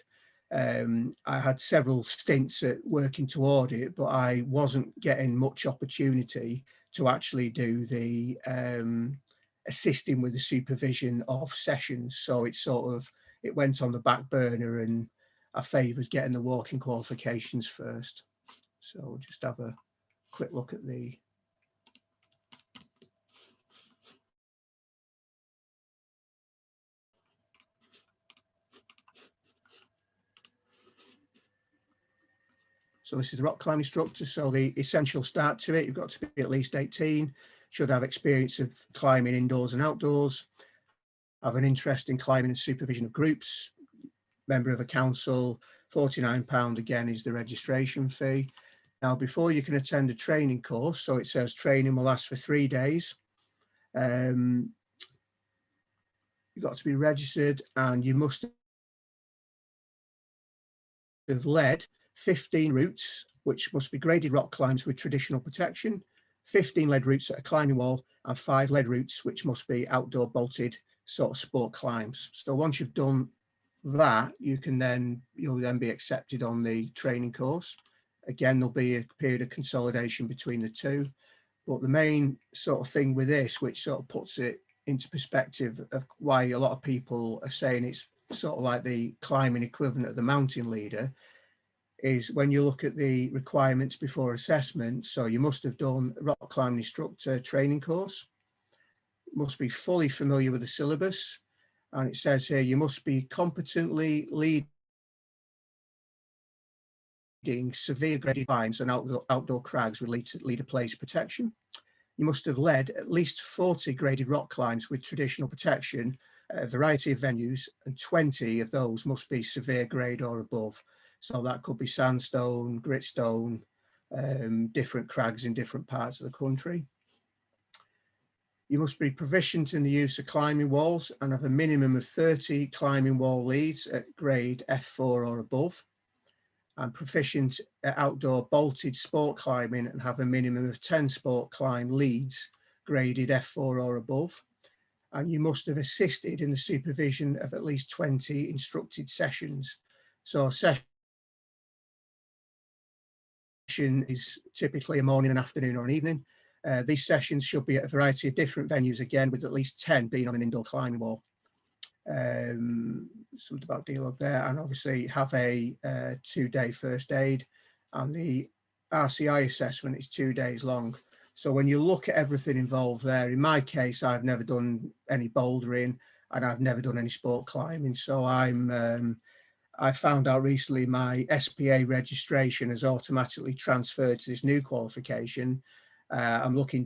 I had several stints at working toward it, but I wasn't getting much opportunity to actually do the assisting with the supervision of sessions. So it went on the back burner, and I favoured getting the walking qualifications first. So we'll just have a quick look at the So this is the rock climbing instructor. So the essential start to it, you've got to be at least 18, should have experience of climbing indoors and outdoors, have an interest in climbing and supervision of groups, member of a council. £49 again is the registration fee. Now, before you can attend a training course, so it says training will last for 3 days. You've got to be registered and you must have led 15 routes, which must be graded rock climbs with traditional protection, 15 lead routes at a climbing wall, and 5 lead routes, which must be outdoor bolted sort of sport climbs. So once you've done that, you'll then be accepted on the training course. Again, there'll be a period of consolidation between the two. But the main sort of thing with this, which sort of puts it into perspective of why a lot of people are saying it's sort of like the climbing equivalent of the mountain leader, is when you look at the requirements before assessment. So you must have done a rock climbing instructor training course, must be fully familiar with the syllabus, and it says here you must be competently leading severe graded climbs and outdoor crags with leader place protection. You must have led at least 40 graded rock climbs with traditional protection at a variety of venues, and 20 of those must be severe grade or above. So that could be sandstone, gritstone, different crags in different parts of the country. You must be proficient in the use of climbing walls and have a minimum of 30 climbing wall leads at grade F4 or above, and proficient at outdoor bolted sport climbing and have a minimum of 10 sport climb leads graded F4 or above. And you must have assisted in the supervision of at least 20 instructed sessions. So a session is typically a morning, an afternoon or an evening. These sessions should be at a variety of different venues, again, with at least 10 being on an indoor climbing wall. Something about dialogue there, and obviously have a 2-day first aid, and the RCI assessment is 2 days long. So when you look at everything involved there, in my case, I've never done any bouldering and I've never done any sport climbing. So I found out recently my SPA registration has automatically transferred to this new qualification. I'm looking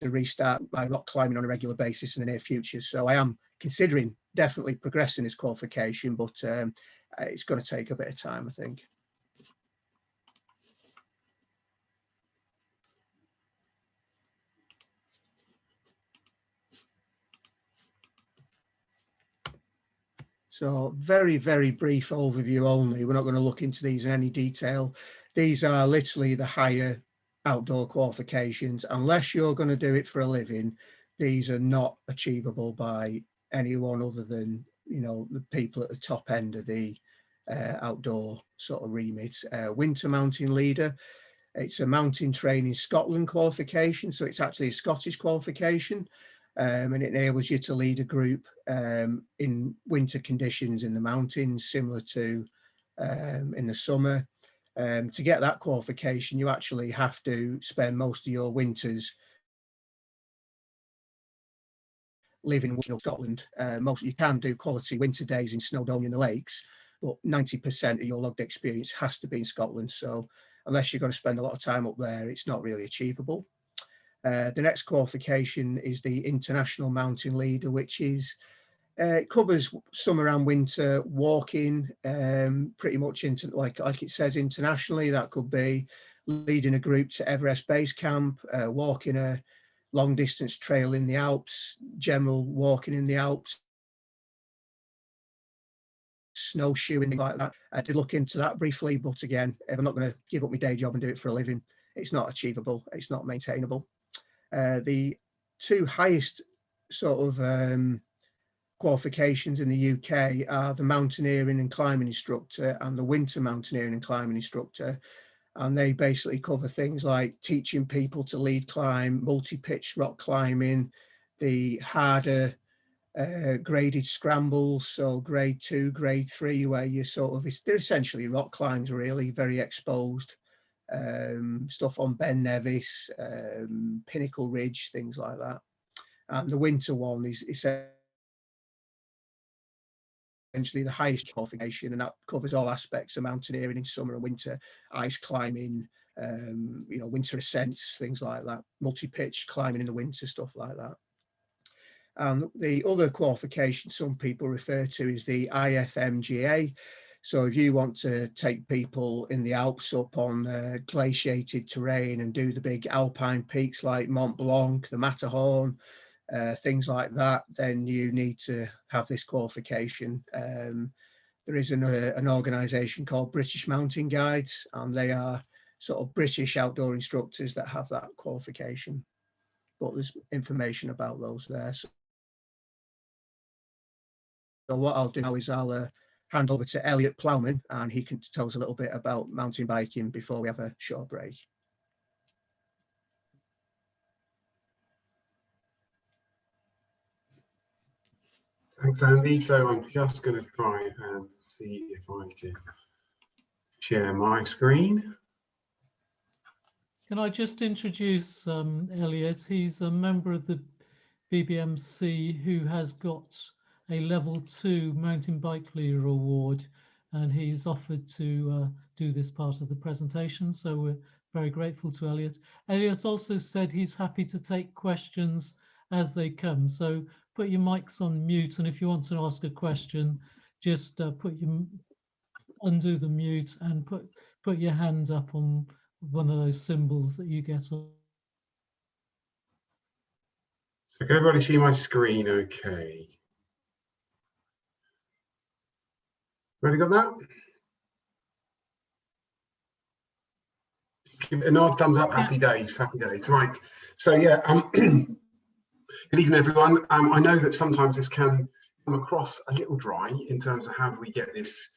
to restart my rock climbing on a regular basis in the near future. So I am considering definitely progressing this qualification, but it's going to take a bit of time, I think. So very, very brief overview only. We're not going to look into these in any detail. These are literally the higher outdoor qualifications. Unless you're going to do it for a living, these are not achievable by anyone other than, you know, the people at the top end of the outdoor sort of remit. Winter mountain leader, it's a mountain training Scotland qualification, so it's actually a Scottish qualification. And it enables you to lead a group in winter conditions in the mountains, similar to in the summer. To get that qualification, you actually have to spend most of your winters living in Scotland. You can do quality winter days in Snowdonia in the lakes, but 90% of your logged experience has to be in Scotland. So unless you're going to spend a lot of time up there, it's not really achievable. The next qualification is the International Mountain Leader, which is it covers summer and winter walking, pretty much into like it says internationally. That could be leading a group to Everest Base Camp, walking a long distance trail in the Alps, general walking in the Alps, snowshoeing, things like that. I did look into that briefly, but again, if I'm not going to give up my day job and do it for a living, it's not achievable, it's not maintainable. The two highest sort of qualifications in the UK are the mountaineering and climbing instructor and the winter mountaineering and climbing instructor. And they basically cover things like teaching people to lead climb, multi-pitch rock climbing, the harder graded scrambles, so grade 2, grade 3, where you sort of, they're essentially rock climbs really, very exposed. stuff on Ben Nevis, Pinnacle Ridge, things like that. And the winter one is essentially the highest qualification, and that covers all aspects of mountaineering in summer and winter, ice climbing, winter ascents, things like that, multi-pitch climbing in the winter, stuff like that. And the other qualification some people refer to is the IFMGA. So if you want to take people in the Alps up on glaciated terrain and do the big alpine peaks like Mont Blanc, the Matterhorn, things like that, then you need to have this qualification. There is an organisation called British Mountain Guides, and they are sort of British outdoor instructors that have that qualification. But there's information about those there. So what I'll do now is I'll hand over to Elliot Plowman, and he can tell us a little bit about mountain biking before we have a short break. Thanks, Andy. So I'm just going to try and see if I can share my screen. Can I just introduce Elliot? He's a member of the BBMC who has got a level 2 mountain bike leader award, and he's offered to do this part of the presentation. So we're very grateful to Elliot. Elliot also said he's happy to take questions as they come. So put your mics on mute, and if you want to ask a question, just undo the mute and put your hand up on one of those symbols that you get on. So can everybody see my screen okay? Ready, got that? Give it a nod, thumbs up, happy days, happy days. Right, so yeah, good evening everyone. I know that sometimes this can come across a little dry in terms of how do we get this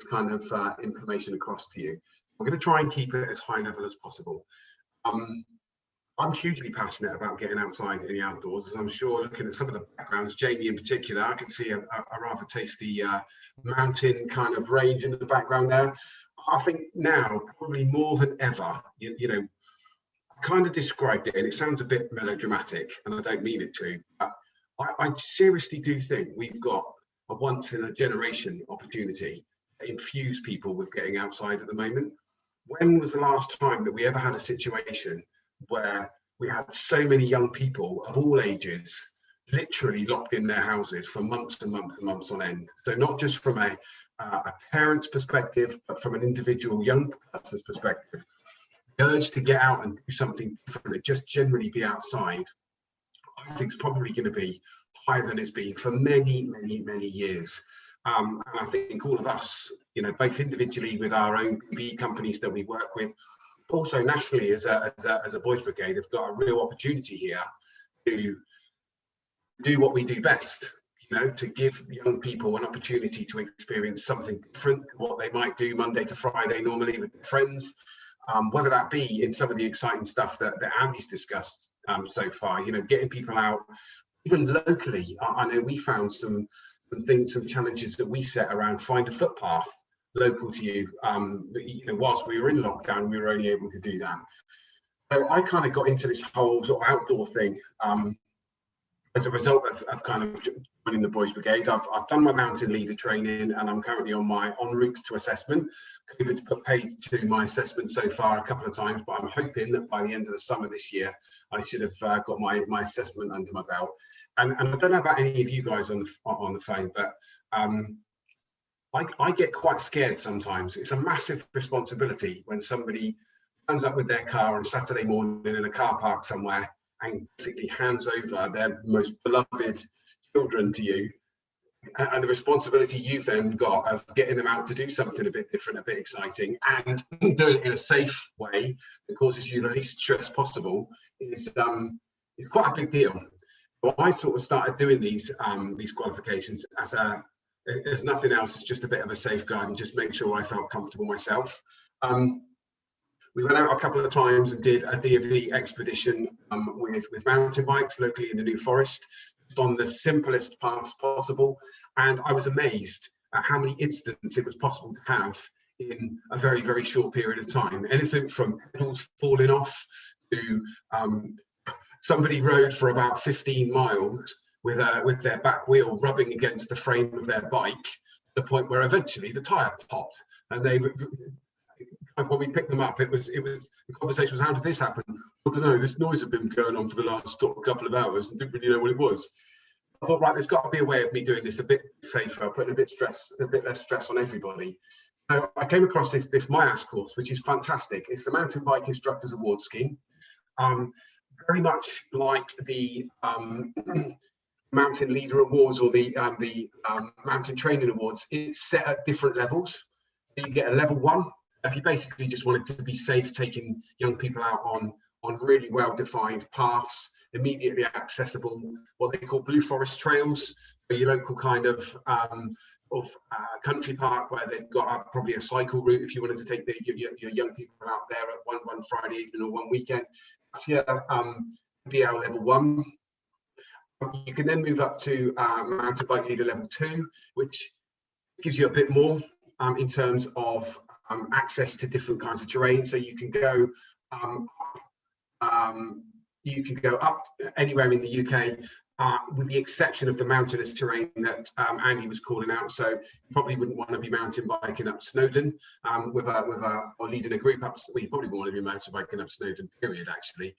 kind of information across to you. I'm going to try and keep it as high level as possible. I'm hugely passionate about getting outside in the outdoors, as I'm sure looking at some of the backgrounds, Jamie in particular, I can see a rather tasty mountain kind of range in the background there. I think now, probably more than ever, you know, I kind of described it, and it sounds a bit melodramatic, and I don't mean it to, but I seriously do think we've got a once in a generation opportunity to infuse people with getting outside at the moment. When was the last time that we ever had a situation where we had so many young people of all ages literally locked in their houses for months and months and months on end? So not just from a parent's perspective, but from an individual young person's perspective, the urge to get out and do something different and just generally be outside, I think is probably going to be higher than it's been for many, many, many years. And I think all of us, you know, both individually with our own BB companies that we work with, also nationally as a boys brigade, have got a real opportunity here to do what we do best, you know, to give young people an opportunity to experience something different to what they might do Monday to Friday normally with their friends, whether that be in some of the exciting stuff that Andy's discussed so far, you know, getting people out, even locally. I know we found some challenges that we set around find a footpath local to you. You know, whilst we were in lockdown, we were only able to do that. So I kind of got into this whole sort of outdoor thing as a result of kind of joining the Boys Brigade. I've done my mountain leader training, and I'm currently on my en route to assessment. COVID's put paid to my assessment so far a couple of times, but I'm hoping that by the end of the summer this year, I should have got my assessment under my belt. And I don't know about any of you guys on the phone, but I get quite scared sometimes. It's a massive responsibility when somebody turns up with their car on Saturday morning in a car park somewhere and basically hands over their most beloved children to you, and the responsibility you've then got of getting them out to do something a bit different, a bit exciting, and doing it in a safe way that causes you the least stress possible is quite a big deal. Well, I sort of started doing these qualifications as nothing else, it's just a bit of a safeguard and just make sure I felt comfortable myself. We went out a couple of times and did a DFE expedition with mountain bikes locally in the New Forest, just on the simplest paths possible. And I was amazed at how many incidents it was possible to have in a very, very short period of time. Anything from pedals falling off to somebody rode for about 15 miles with their back wheel rubbing against the frame of their bike, to the point where eventually the tyre popped. And when we picked them up, the conversation was, how did this happen? I don't know, this noise had been going on for the last couple of hours and didn't really know what it was. I thought, right, there's got to be a way of me doing this a bit safer, putting a bit less stress on everybody. So I came across this MyAS course, which is fantastic. It's the Mountain Bike Instructors Award Scheme. Very much like the Mountain Leader Awards or the Mountain Training Awards. It's set at different levels. You get a level 1 if you basically just wanted to be safe, taking young people out on really well-defined paths, immediately accessible, what they call blue forest trails, your local kind of country park where they've got probably a cycle route if you wanted to take your young people out there at one Friday evening or one weekend. That's your BL level 1. You can then move up to Mountain Bike Leader level 2, which gives you a bit more in terms of access to different kinds of terrain. So you can go up anywhere in the UK, with the exception of the mountainous terrain that Andy was calling out. So you probably wouldn't want to be mountain biking up Snowdon or leading a group up. Well, you probably want to be mountain biking up Snowdon, period, actually.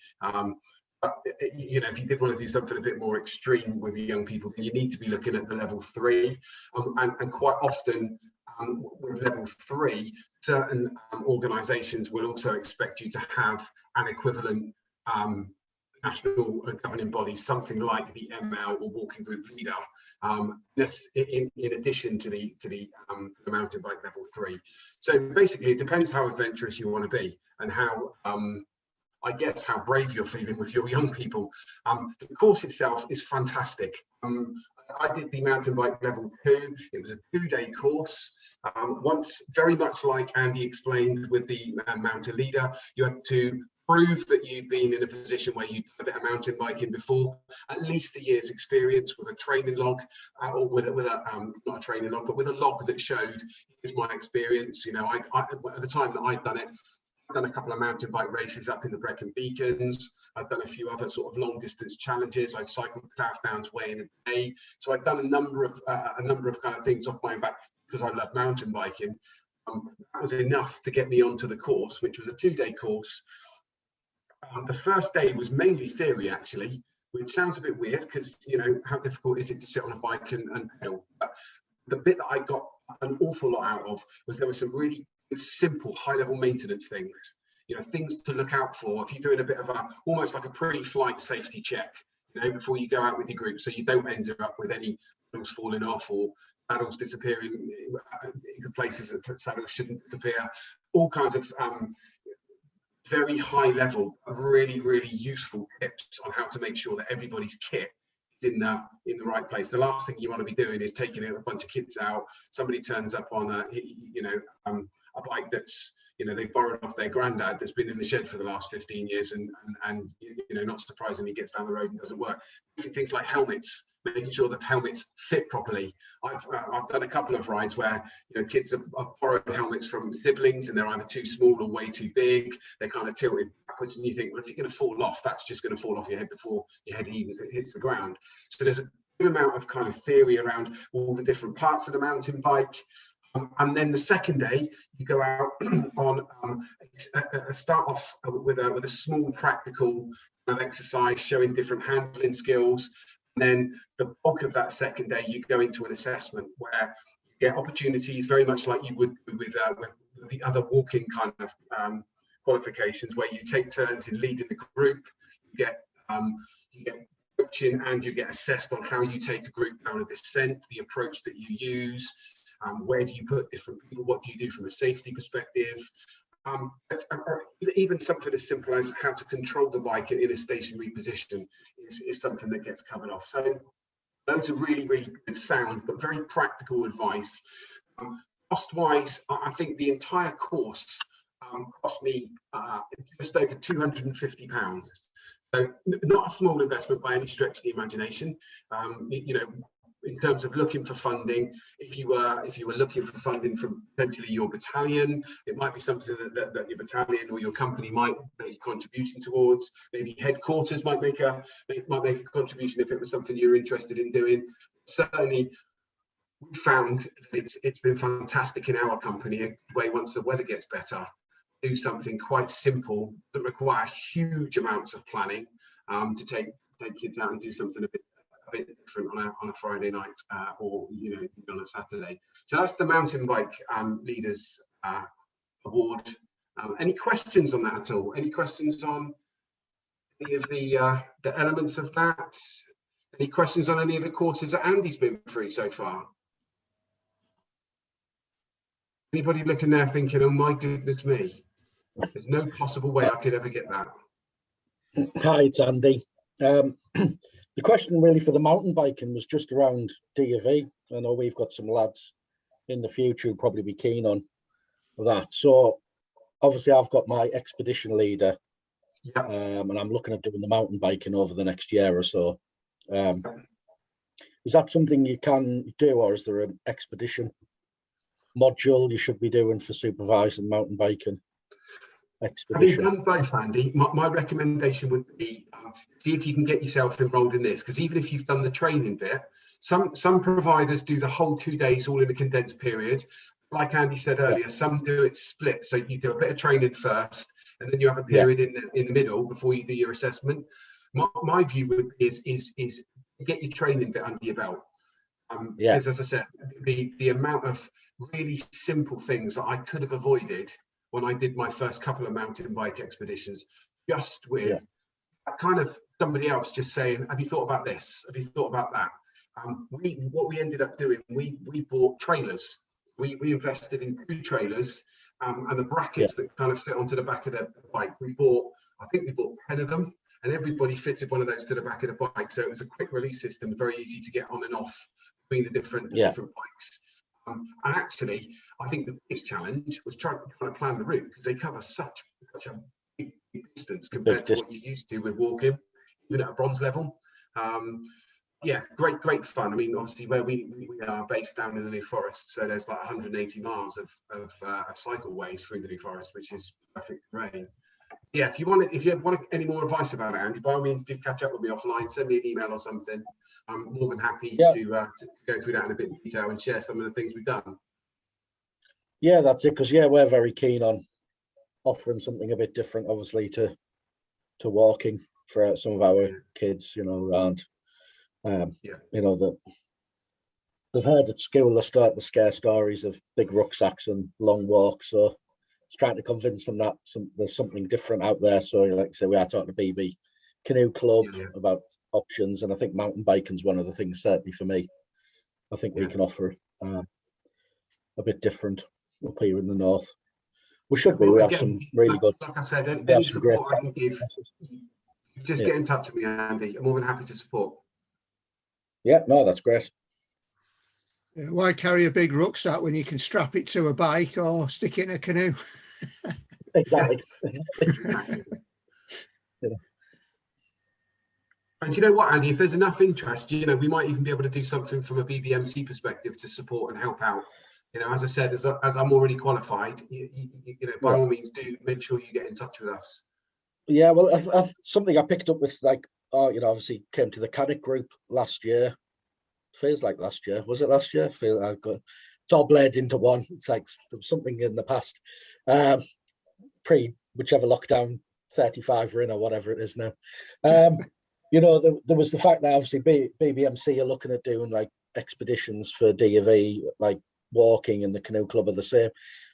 But, you know, if you did want to do something a bit more extreme with young people, then you need to be looking at the level 3, and quite often with level 3, certain organisations will also expect you to have an equivalent national governing body, something like the ML or Walking Group Leader, this in addition to the mountain bike level 3. So basically, it depends how adventurous you want to be and how I guess how brave you're feeling with your young people. The course itself is fantastic. I did the mountain bike level 2. It was a 2-day course. Once, very much like Andy explained with the mountain leader, you had to prove that you'd been in a position where you'd done a bit of mountain biking before, at least a year's experience with a training log, or with a not a training log, but with a log that showed, here's my experience. You know, I at the time that I'd done it, I've done a couple of mountain bike races up in the Brecon Beacons. I've done a few other sort of long distance challenges. I cycled South Downs Way in May. So I've done a number of kind of things off my own back because I love mountain biking. That was enough to get me onto the course, which was a 2-day course. The first day was mainly theory, actually, which sounds a bit weird because, you know, how difficult is it to sit on a bike and pedal? But the bit that I got an awful lot out of was there were some really simple high-level maintenance things, you know, things to look out for if you're doing a bit of almost like a pre-flight safety check, you know, before you go out with your group, so you don't end up with any saddles falling off or saddles disappearing in places that saddles shouldn't disappear. All kinds of very high level of really, really useful tips on how to make sure that everybody's kit is in the right place. The last thing you want to be doing is taking a bunch of kids out. Somebody turns up on a bike that's, you know, they borrowed off their granddad that's been in the shed for the last 15 years and you know, not surprisingly gets down the road and doesn't work. Things like helmets, making sure that helmets fit properly. I've done a couple of rides where, you know, kids have borrowed helmets from siblings and they're either too small or way too big. They're kind of tilted backwards, and you think, well, if you're going to fall off, that's just going to fall off your head before your head even hits the ground. So there's a good amount of kind of theory around all the different parts of the mountain bike. And then the second day, you go out on start off with a small practical kind of exercise showing different handling skills. And then the bulk of that second day, you go into an assessment where you get opportunities very much like you would with the other walking kind of qualifications, where you take turns in leading the group. You get coaching and you get assessed on how you take a group down a descent, the approach that you use. Where do you put different people? What do you do from a safety perspective? Even something as simple as how to control the bike in a stationary position is something that gets covered off. So loads of really, really good sound, but very practical advice. Cost-wise, I think the entire course cost me just over £250. So not a small investment by any stretch of the imagination. You know, in terms of looking for funding, if you were looking for funding from potentially your battalion, it might be something that your battalion or your company might be contributing towards. Maybe headquarters might make a contribution if it was something you're interested in doing. Certainly, we found it's been fantastic in our company. Once the weather gets better, do something quite simple that require huge amounts of planning to take kids out and do something a bit different on a Friday night or on a Saturday. So that's the Mountain Bike Leaders Award. Any questions on that at all? Any questions on any of the elements of that? Any questions on any of the courses that Andy's been through so far? Anybody looking there thinking, oh my goodness me, there's no possible way I could ever get that? Hi, it's Andy. The question really for the mountain biking was just around D&V. I know we've got some lads in the future who'll probably be keen on that. So obviously I've got my expedition leader, and I'm looking at doing the mountain biking over the next year or so. Is that something you can do, or is there an expedition module you should be doing for supervising mountain biking expedition? Having done both, Andy, my recommendation would be see if you can get yourself enrolled in this, because even if you've done the training bit, some providers do the whole 2 days all in a condensed period. Like Andy said earlier, some do it split, so you do a bit of training first and then you have a period in the middle before you do your assessment. My view is get your training bit under your belt. Because as I said, the amount of really simple things that I could have avoided when I did my first couple of mountain bike expeditions, just with kind of somebody else just saying, have you thought about this? Have you thought about that? What we ended up doing, we bought trailers. We invested in 2 trailers and the brackets that kind of fit onto the back of the bike. I think we bought 10 of them, and everybody fitted one of those to the back of the bike. So it was a quick release system, very easy to get on and off between the different bikes. And actually, I think the biggest challenge was trying to plan the route, because they cover such a big distance compared to what you're used to with walking, even at a bronze level. Great fun. I mean, obviously, where we are based down in the New Forest, so there's like 180 miles of cycleways through the New Forest, which is perfect terrain. Yeah, if you want any more advice about it, Andy, by all means, do catch up with me offline. Send me an email or something. I'm more than happy to go through that in a bit of detail and share some of the things we've done. Yeah, that's it. Because we're very keen on offering something a bit different, obviously, to walking for some of our kids. Around. That they've heard at school the scare stories of big rucksacks and long walks. So it's trying to convince them that there's something different out there. So, like I say, we are talking to BB Canoe Club about options, and I think mountain biking is one of the things, certainly for me. I think we can offer a bit different up here in the north. We should be. We have some really good. Like I said, any support I can give, just get in touch with me, Andy. I'm more than happy to support. Yeah, no, that's great. Why carry a big rucksack when you can strap it to a bike or stick it in a canoe? Exactly. And you know what, Andy, if there's enough interest, we might even be able to do something from a BBMC perspective to support and help out. As I said, as I'm already qualified, by all means, do make sure you get in touch with us. Yeah, well, something I picked up with, obviously came to the Caddick group last year. Feels like last year. Was it last year? I've got it's all bled into one. It's like something in the past, pre whichever lockdown 35 we're in or whatever it is now. There was the fact that obviously BBMC are looking at doing like expeditions for D&V, like walking, and the Canoe Club are the same.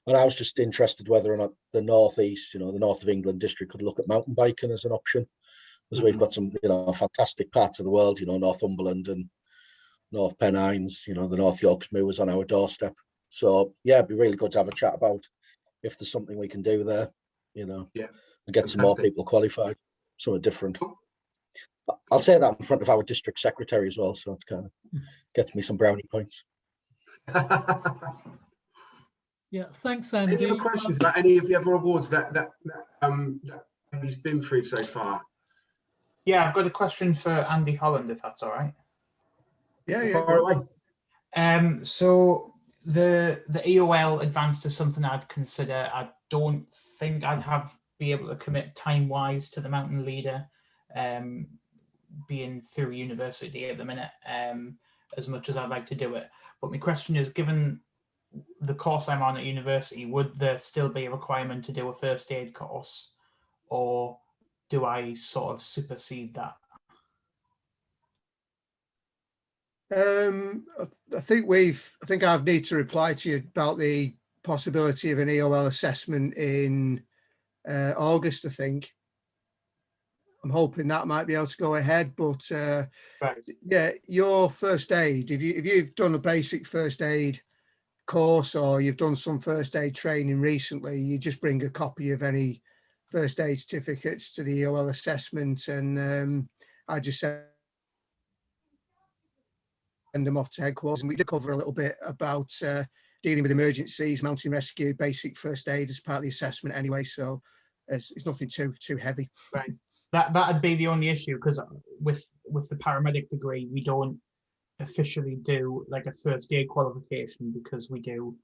And I was just interested whether or not the northeast, the north of England district, could look at mountain biking as an option, because we've got some, fantastic parts of the world, Northumberland and North Pennines, the North Yorks Moors on our doorstep. So it'd be really good to have a chat about if there's something we can do there, and get some more people qualified, something different. I'll say that in front of our district secretary as well, so it kind of gets me some brownie points. Yeah, thanks, Andy. Any other questions about any of the other awards that Andy's been through so far? Yeah, I've got a question for Andy Holland, if that's all right. Yeah, yeah. Far away. So the EOL advanced is something I'd consider. I don't think I'd be able to commit time wise to the mountain leader, being through university at the minute, as much as I'd like to do it. But my question is, given the course I'm on at university, would there still be a requirement to do a first aid course, or do I sort of supersede that? I think I need to reply to you about the possibility of an EOL assessment in August, I think. I'm hoping that might be able to go ahead, but Right. yeah, your first aid, if you've done a basic first aid course or you've done some first aid training recently, you just bring a copy of any first aid certificates to the EOL assessment, and I just send them off to headquarters. And we did cover a little bit about dealing with emergencies, mountain rescue, basic first aid as part of the assessment anyway, so it's nothing too heavy. Right. That'd be the only issue, because with the paramedic degree, we don't officially do like a first aid qualification, because we do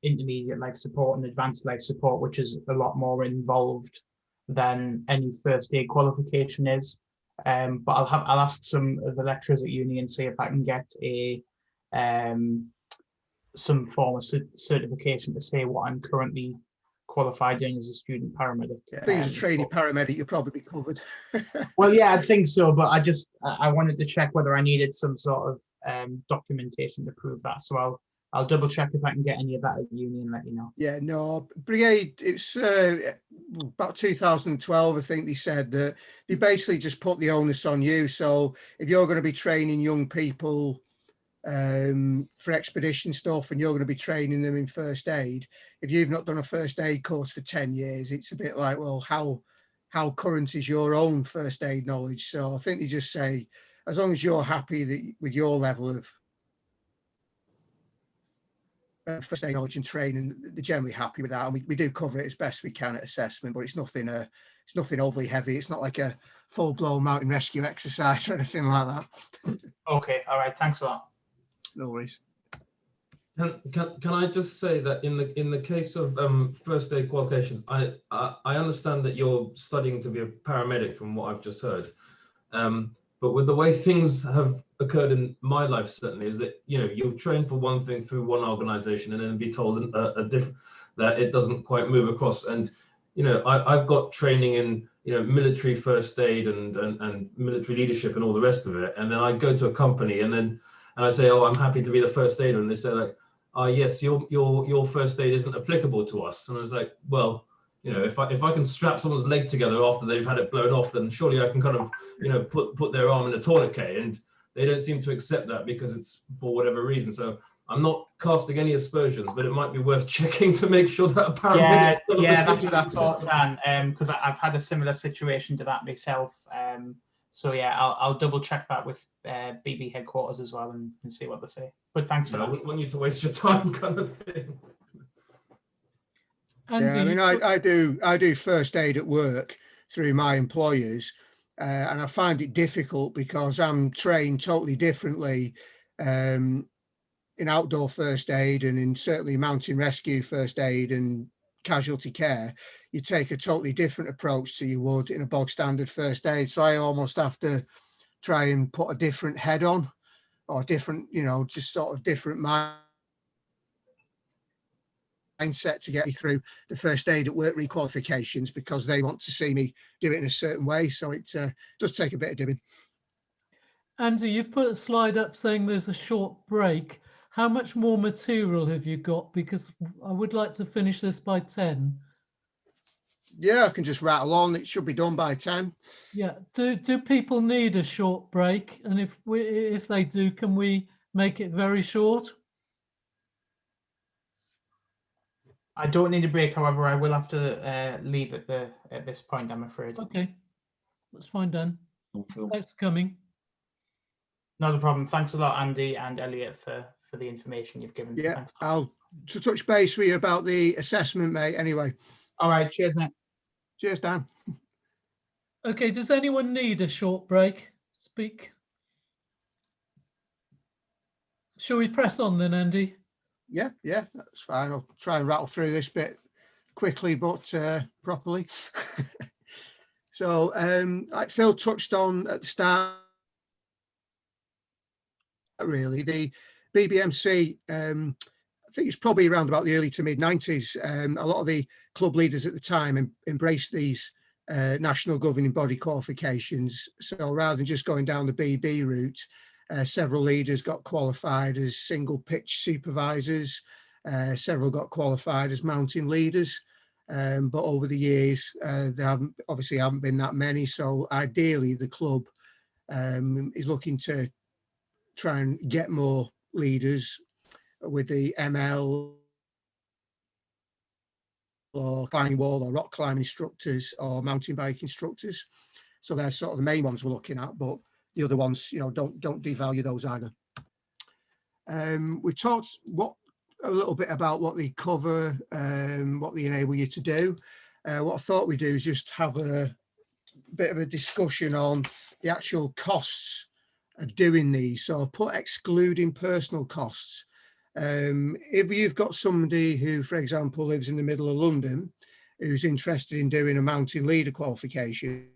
intermediate life support and advanced life support, which is a lot more involved than any first aid qualification is. But I'll ask some of the lecturers at uni and see if I can get a some form of certification to say what I'm currently qualified in as a student paramedic. Yeah, I think as a trainee paramedic, you'll probably be covered. Well, yeah, I think so, but I wanted to check whether I needed some sort of documentation to prove that. So I'll double check if I can get any of that at uni and let you know. Yeah, no, Brigade, it's about 2012, I think they said that they basically just put the onus on you. So if you're going to be training young people for expedition stuff and you're going to be training them in first aid, if you've not done a first aid course for 10 years, it's a bit like, well, how current is your own first aid knowledge? So I think they just say, as long as you're happy that with your level of first aid knowledge and training, they're generally happy with that. And we do cover it as best we can at assessment, but it's nothing overly heavy. It's not like a full-blown mountain rescue exercise or anything like that. Okay, all right, thanks a lot. No worries. Can I just say that in the case of first aid qualifications, I understand that you're studying to be a paramedic from what I've just heard, but with the way things have occurred in my life, certainly, is that you'll train for one thing through one organization and then be told a different that it doesn't quite move across. And I've got training in military first aid and military leadership and all the rest of it, and then I go to a company and I say, oh, I'm happy to be the first aider, and they say like, oh yes, your first aid isn't applicable to us. And I was like, well, if I can strap someone's leg together after they've had it blown off, then surely I can kind of put their arm in a tourniquet. And they don't seem to accept that because it's for whatever reason. So I'm not casting any aspersions, but it might be worth checking to make sure that a paramedic. Yeah, that's what I thought, Dan, because I've had a similar situation to that myself. So yeah, I'll double check that with BB headquarters as well and see what they say. But thanks for that. I wouldn't want you to waste your time, kind of thing. Yeah, I mean, I do first aid at work through my employers, and I find it difficult because I'm trained totally differently in outdoor first aid and in certainly mountain rescue first aid and casualty care. You take a totally different approach to you would in a bog standard first aid. So I almost have to try and put a different head on, or different, just sort of different mindset to get me through the first aid at work requalifications, because they want to see me do it in a certain way. So it does take a bit of doing. Andy, you've put a slide up saying there's a short break. How much more material have you got? Because I would like to finish this by 10. Yeah, I can just rattle on. It should be done by 10. Yeah. Do people need a short break? And if they do, can we make it very short? I don't need a break, however, I will have to leave at this point, I'm afraid. Okay, that's fine, Dan. Thanks for coming. Not a problem. Thanks a lot, Andy and Elliot, for the information you've given. Yeah, Thanks. I'll touch base with you about the assessment, mate, anyway. All right, cheers, mate. Cheers, Dan. Okay, does anyone need a short break? Speak. Shall we press on then, Andy? Yeah, that's fine. I'll try and rattle through this bit quickly, but properly. So, like Phil touched on at the start, really, the BBMC, I think it's probably around about the early to mid 90s. A lot of the club leaders at the time embraced these national governing body qualifications. So rather than just going down the BB route, several leaders got qualified as single pitch supervisors. Several got qualified as mountain leaders. But over the years, there obviously haven't been that many. So ideally, the club is looking to try and get more leaders with the ML or climbing wall or rock climbing instructors or mountain bike instructors. So they're sort of the main ones we're looking at, but the other ones, you know, don't devalue those either. We've talked a little bit about what they cover, what they enable you to do. What I thought we'd do is just have a bit of a discussion on the actual costs of doing these. So I'll put excluding personal costs. If you've got somebody who, for example, lives in the middle of London, who's interested in doing a mountain leader qualification,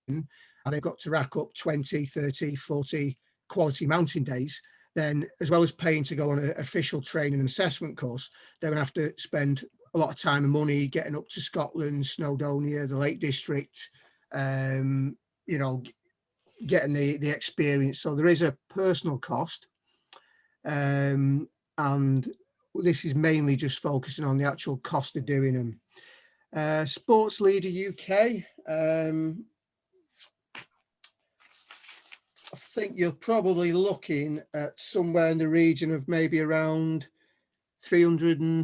and they've got to rack up 20, 30, 40 quality mountain days, then as well as paying to go on an official training and assessment course, they're going to have to spend a lot of time and money getting up to Scotland, Snowdonia, the Lake District, you know, getting the experience. So there is a personal cost. And this is mainly just focusing on the actual cost of doing them. Sports Leader UK, I think you're probably looking at somewhere in the region of maybe around £350,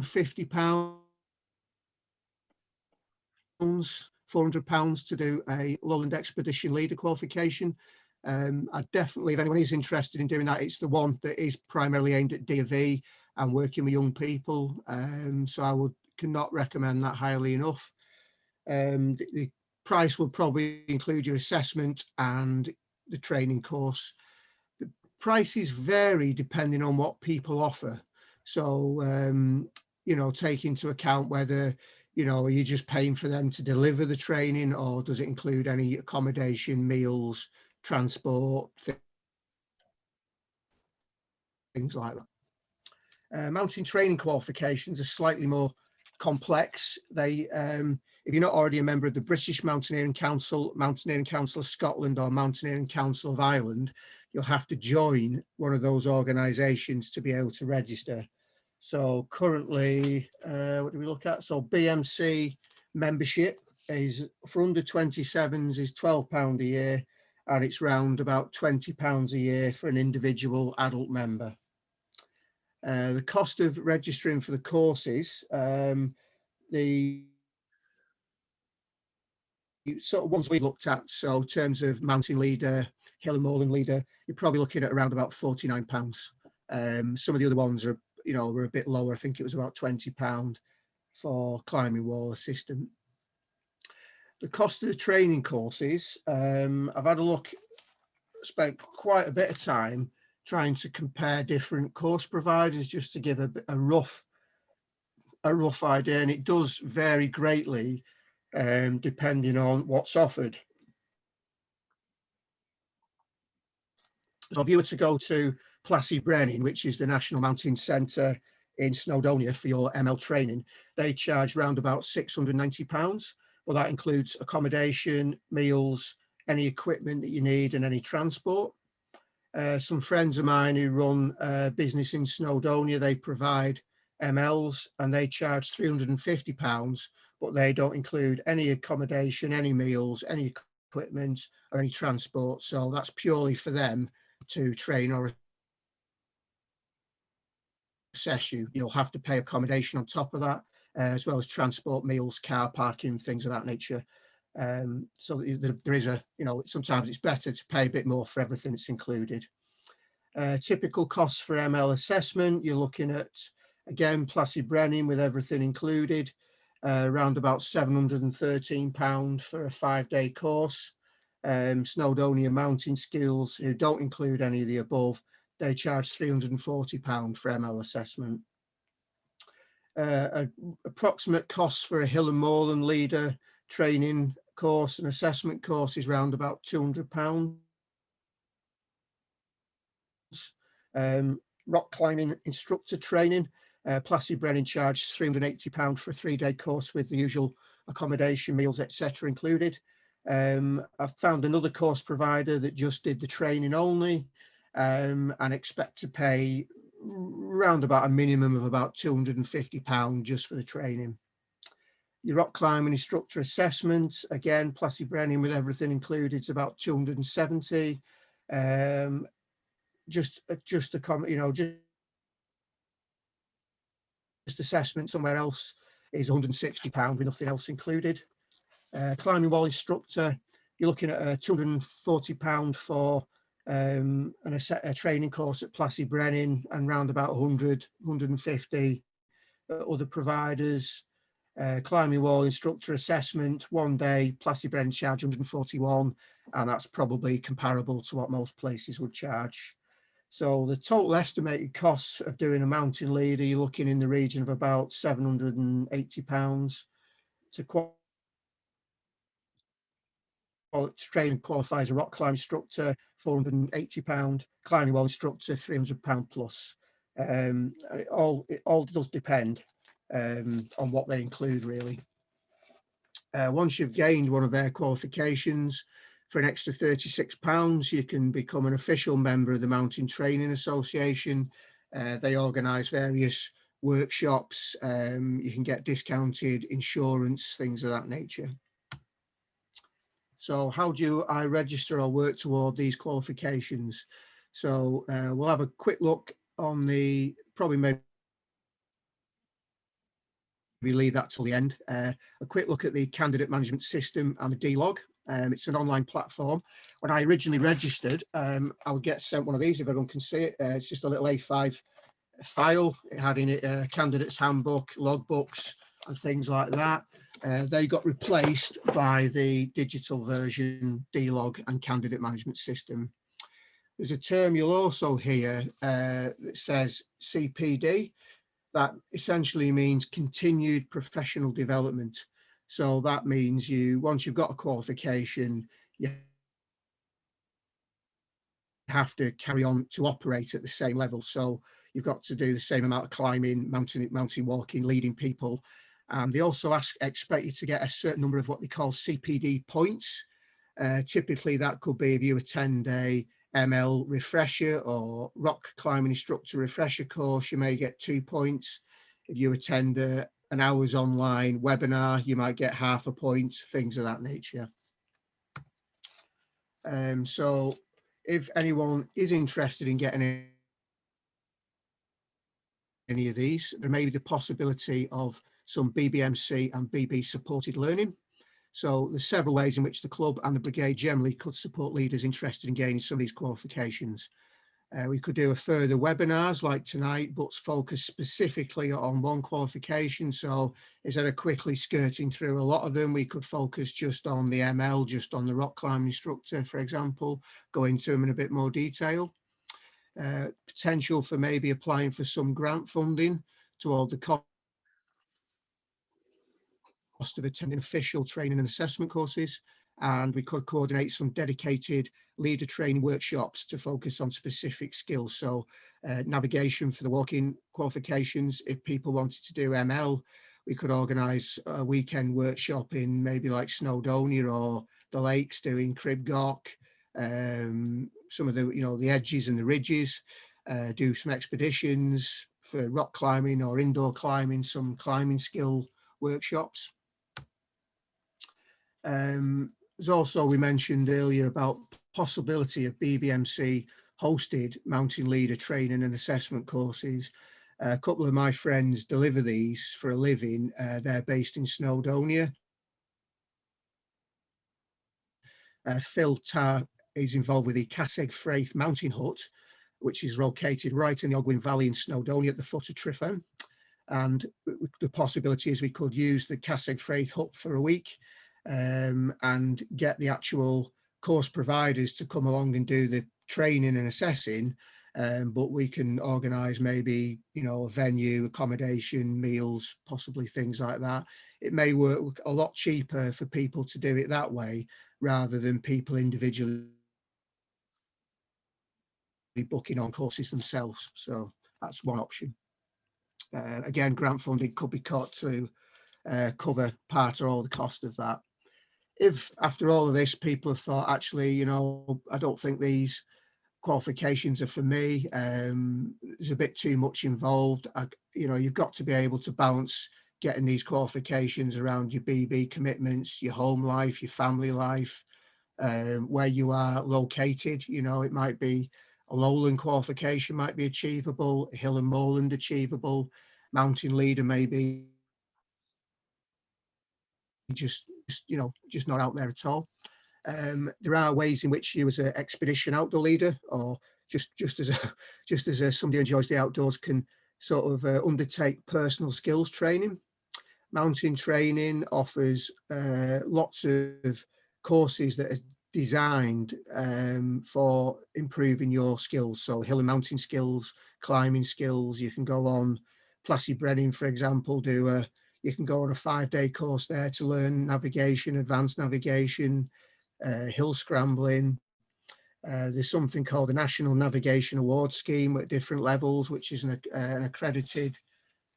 £400 to do a Lowland Expedition Leader qualification. I definitely, if anyone is interested in doing that, it's the one that is primarily aimed at D&V and working with young people. So I cannot recommend that highly enough. The price will probably include your assessment and the training course. The prices vary depending on what people offer. So, you know, take into account whether, you know, are you just paying for them to deliver the training, or does it include any accommodation, meals, transport, things like that. Mountain training qualifications are slightly more complex. They, if you're not already a member of the British Mountaineering Council, Mountaineering Council of Scotland, or Mountaineering Council of Ireland, you'll have to join one of those organisations to be able to register. So currently, what do we look at? So BMC membership is for under 27s is £12 a year, and it's round about £20 a year for an individual adult member. The cost of registering for the courses, the sort of ones we looked at, so in terms of mountain leader, hill and moorland leader, you're probably looking at around about £49. Some of the other ones are, you know, were a bit lower. I think it was about £20 for climbing wall assistant. The cost of the training courses, I've had a look, spent quite a bit of time trying to compare different course providers just to give a rough idea, and it does vary greatly depending on what's offered. So if you were to go to Plassie Brenin, which is the National Mountain Centre in Snowdonia for your ML training, they charge around about £690. Well, that includes accommodation, meals, any equipment that you need, and any transport. Some friends of mine who run a business in Snowdonia, they provide MLs and they charge £350, but they don't include any accommodation, any meals, any equipment, or any transport. So that's purely for them to train or assess you. You'll have to pay accommodation on top of that, as well as transport, meals, car parking, things of that nature. So there is a, you know, sometimes it's better to pay a bit more for everything that's included. Typical costs for ML assessment, you're looking at, again, Plassie Brenin with everything included, around about £713 for a 5-day course. Snowdonia Mountain Skills, who don't include any of the above, they charge £340 for ML assessment. Approximate costs for a hill and moorland leader training course and assessment course is round about £200. Rock climbing instructor training, Plassie Brennan charges £380 for a 3-day course with the usual accommodation, meals, etc. included. I've found another course provider that just did the training only, and expect to pay round about a minimum of about £250 just for the training. Your rock climbing instructor assessment, again, Plassie Brennan with everything included, it's about £270. Just assessment somewhere else is £160 with nothing else included. Climbing wall instructor, you're looking at £240 for a training course at Plassie Brennan, and round about 150 other providers. Climbing wall instructor assessment, 1 day, Plassie Brennan charge 141, and that's probably comparable to what most places would charge. So the total estimated costs of doing a mountain leader, you're looking in the region of about £780 to train and qualify as a rock climb instructor, £480, climbing wall instructor, £300 plus. It all does depend on what they include, really. Once you've gained one of their qualifications, for an extra £36, you can become an official member of the Mountain Training Association. They organise various workshops. You can get discounted insurance, things of that nature. So how do I register or work toward these qualifications? So we'll have a quick look on the, probably maybe leave that till the end. A quick look at the candidate management system and the D-log. It's an online platform. When I originally registered, I would get sent one of these, if everyone can see it. It's just a little A5 file. It had in it a candidate's handbook, logbooks, and things like that. They got replaced by the digital version D-log and candidate management system. There's a term you'll also hear that says CPD. That essentially means continued professional development. So that means once you've got a qualification, you have to carry on to operate at the same level. So you've got to do the same amount of climbing, mountain walking, leading people. And they also expect you to get a certain number of what they call CPD points. Typically that could be if you attend a ML refresher or rock climbing instructor refresher course, you may get 2 points. If you attend an hour's online webinar, you might get half a point, things of that nature. So if anyone is interested in getting any of these, there may be the possibility of some BBMC and BB supported learning. So there's several ways in which the club and the brigade generally could support leaders interested in gaining some of these qualifications. We could do a further webinars like tonight, but focus specifically on one qualification. So instead of quickly skirting through a lot of them, we could focus just on the ML, just on the rock climbing instructor, for example, go into them in a bit more detail. Potential for maybe applying for some grant funding toward the cost of attending official training and assessment courses. And we could coordinate some dedicated leader training workshops to focus on specific skills. So navigation for the walking qualifications. If people wanted to do ML, we could organise a weekend workshop in maybe like Snowdonia or the lakes doing Crib Gawk, some of the, the edges and the ridges, do some expeditions for rock climbing or indoor climbing, some climbing skill workshops. There's also, we mentioned earlier about possibility of BBMC hosted mountain leader training and assessment courses. A couple of my friends deliver these for a living. They're based in Snowdonia. Phil Tarr is involved with the Caseg Fraith Mountain Hut, which is located right in the Ogwen Valley in Snowdonia at the foot of Tryfan. And the possibility is we could use the Caseg Fraith Hut for a week and get the actual course providers to come along and do the training and assessing, but we can organise maybe, you know, a venue, accommodation, meals, possibly things like that. It may work a lot cheaper for people to do it that way rather than people individually booking on courses themselves. So that's one option. Again, grant funding could be cut to cover part or all the cost of that. If after all of this, people have thought, actually, you know, I don't think these qualifications are for me, there's a bit too much involved. You know, you've got to be able to balance getting these qualifications around your BB commitments, your home life, your family life, where you are located. You know, it might be a lowland qualification might be achievable, a hill and moorland achievable, mountain leader maybe just you know, just not out there at all. There are ways in which you as an expedition outdoor leader, or just as somebody who enjoys the outdoors, can sort of undertake personal skills training. Mountain training offers lots of courses that are designed for improving your skills. So hill and mountain skills, climbing skills. You can go on Plassie Brennan, for example, you can go on a 5-day course there to learn navigation, advanced navigation, hill scrambling. There's something called the National Navigation Award Scheme at different levels, which is an accredited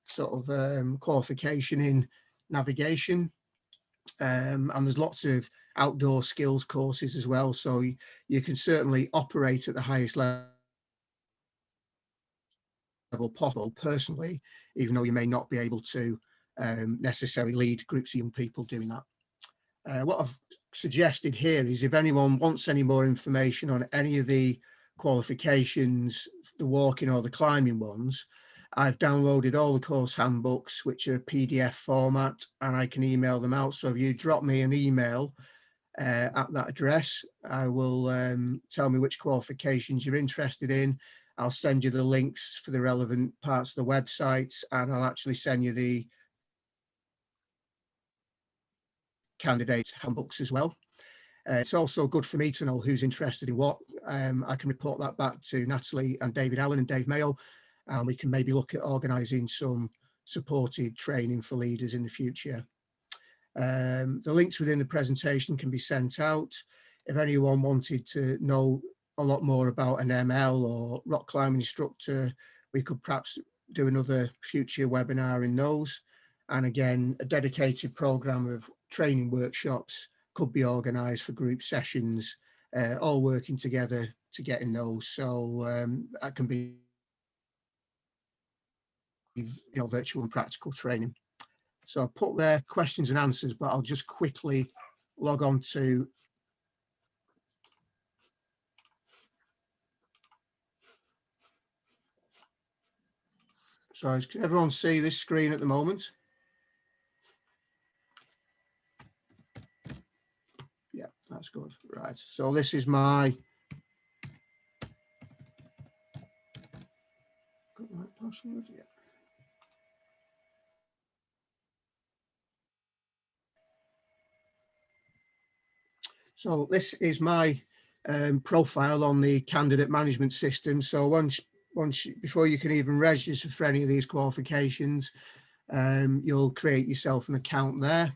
sort of qualification in navigation. And there's lots of outdoor skills courses as well. So you can certainly operate at the highest level possible personally, even though you may not be able to necessarily lead groups of young people doing that. What I've suggested here is if anyone wants any more information on any of the qualifications, the walking or the climbing ones, I've downloaded all the course handbooks, which are PDF format, and I can email them out. So if you drop me an email at that address, I will tell me which qualifications you're interested in. I'll send you the links for the relevant parts of the websites, and I'll actually send you the candidate handbooks as well. It's also good for me to know who's interested in what. I can report that back to Natalie and David Allen and Dave Mayo, and we can maybe look at organising some supported training for leaders in the future. The links within the presentation can be sent out. If anyone wanted to know a lot more about an ML or rock climbing instructor, we could perhaps do another future webinar in those. And again, a dedicated programme of training workshops could be organised for group sessions, all working together to get in those. So that can be, you know, virtual and practical training. So I'll put there questions and answers, but I'll just quickly log on to so can everyone see this screen at the moment? Yeah, that's good. Right. So this is my got the right password. Yeah. So this is my profile on the candidate management system. So once before you can even register for any of these qualifications, you'll create yourself an account there.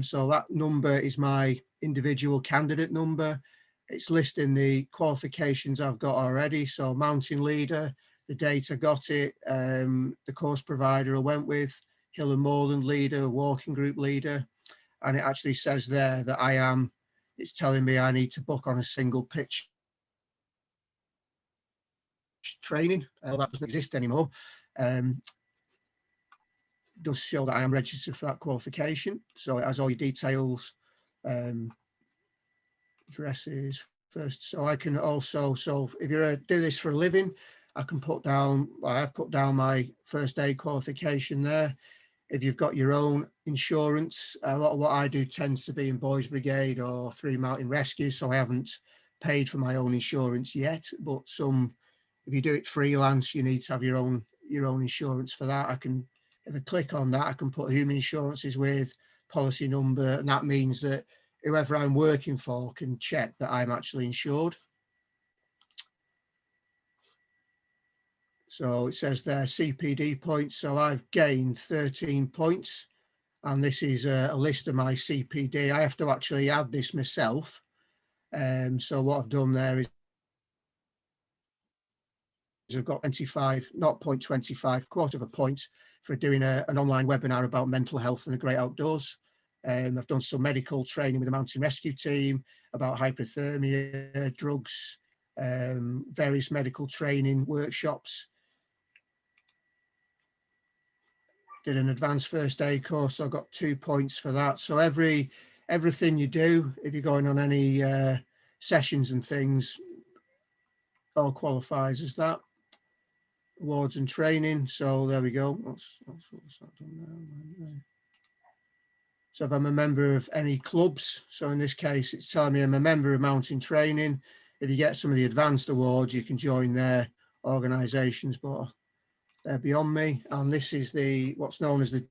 So that number is my individual candidate number. It's listing the qualifications I've got already. So mountain leader, the date I got it, the course provider I went with, hill and moorland leader, walking group leader. And it actually says there that it's telling me I need to book on a single pitch training. That doesn't exist anymore. Does show that I am registered for that qualification. So it has all your details, addresses first. So I can also, so if you do this for a living, I can put down, well, I've put down my first aid qualification there. If you've got your own insurance, a lot of what I do tends to be in Boys Brigade or through Mountain Rescue, so I haven't paid for my own insurance yet. But if you do it freelance, you need to have your own insurance for that. If I click on that, I can put who my insurance is with, policy number, and that means that whoever I'm working for can check that I'm actually insured. So it says there CPD points. So I've gained 13 points. And this is a list of my CPD. I have to actually add this myself. So what I've done there is I've got 25, 0.25, quarter of a point for doing an online webinar about mental health and the great outdoors. I've done some medical training with the mountain rescue team about hypothermia, drugs, various medical training workshops. Did an advanced first aid course, so I got 2 points for that. So everything you do, if you're going on any sessions and things, all qualifies as that. Awards and training. So there we go. What's that done now? So if I'm a member of any clubs, so in this case, it's telling me I'm a member of mountain training. If you get some of the advanced awards, you can join their organisations, but they're beyond me. And this is what's known as the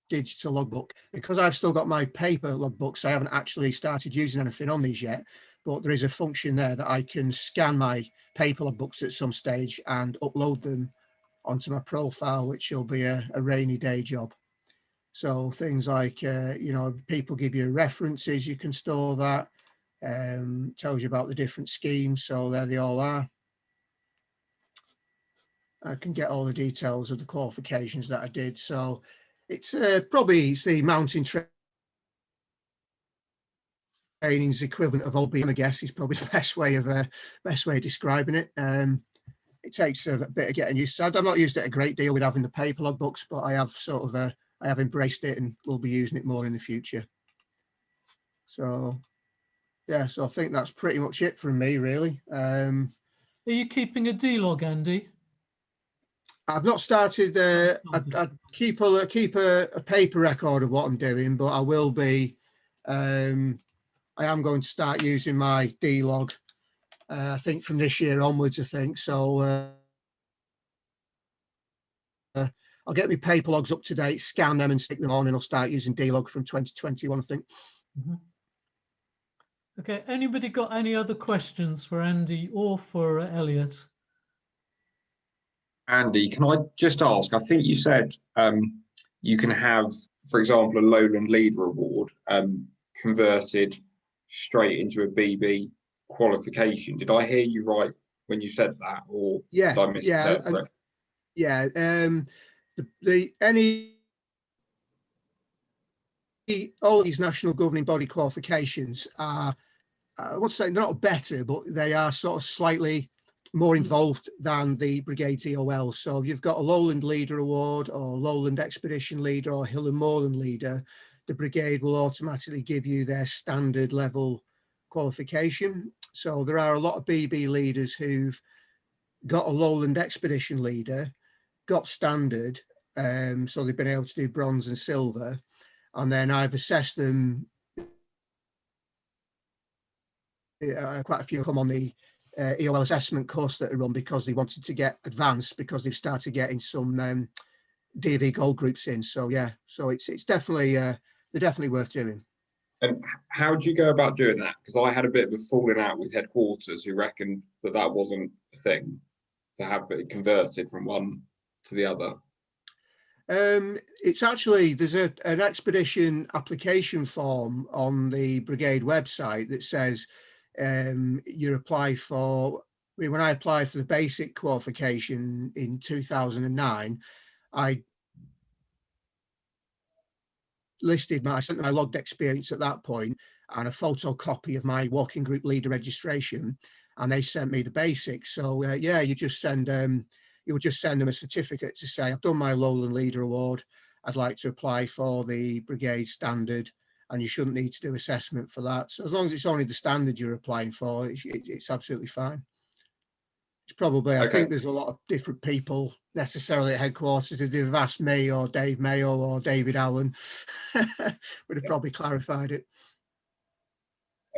digital logbook. Because I've still got my paper logbooks, I haven't actually started using anything on these yet, but there is a function there that I can scan my paper logbooks at some stage and upload them onto my profile, which will be a rainy day job. So things like, you know, if people give you references, you can store that. Tells you about the different schemes. So there they all are. I can get all the details of the qualifications that I did. So it's probably the mountain training's equivalent of OBM, I guess, is probably the best way of describing it. It takes a bit of getting used to. I've not used it a great deal with having the paper logbooks, but I have I have embraced it and will be using it more in the future. So yeah, so I think that's pretty much it from me, really. Are you keeping a D-log, Andy? I've not started. I keep a paper record of what I'm doing, but I will be. I am going to start using my D-log. I think from this year onwards. I think so. I'll get my paper logs up to date, scan them, and stick them on, and I'll start using D-log from 2021. I think. Mm-hmm. Okay. Anybody got any other questions for Andy or for Elliot? Andy, can I just ask? I think you said you can have, for example, a Lowland Leader Award converted straight into a BB qualification. Did I hear you right when you said that, or did I misinterpret? All these national governing body qualifications are, I won't say they're not better, but they are sort of slightly more involved than the Brigade EOL. So if you've got a Lowland Leader Award or Lowland Expedition Leader or Hill and Moorland Leader, the Brigade will automatically give you their standard level qualification. So there are a lot of BB leaders who've got a Lowland Expedition Leader, got standard, so they've been able to do bronze and silver, and then I've assessed them. Quite a few come on the EOL assessment course that are run because they wanted to get advanced, because they've started getting some DV gold groups in. So yeah, so it's definitely they're definitely worth doing. And how do you go about doing that? Because I had a bit of a falling out with headquarters who reckoned that wasn't a thing to have it converted from one to the other. It's actually, there's an expedition application form on the Brigade website that says you apply for. When I applied for the basic qualification in 2009, I sent my logged experience at that point and a photocopy of my walking group leader registration, and they sent me the basics. So yeah, you just send you would just send them a certificate to say, I've done my Lowland Leader Award, I'd like to apply for the Brigade standard, and you shouldn't need to do assessment for that. So as long as it's only the standard you're applying for, it's absolutely fine. It's probably, okay. I think there's a lot of different people necessarily at headquarters. If they've asked me or Dave Mayo or David Allen, would have probably clarified it.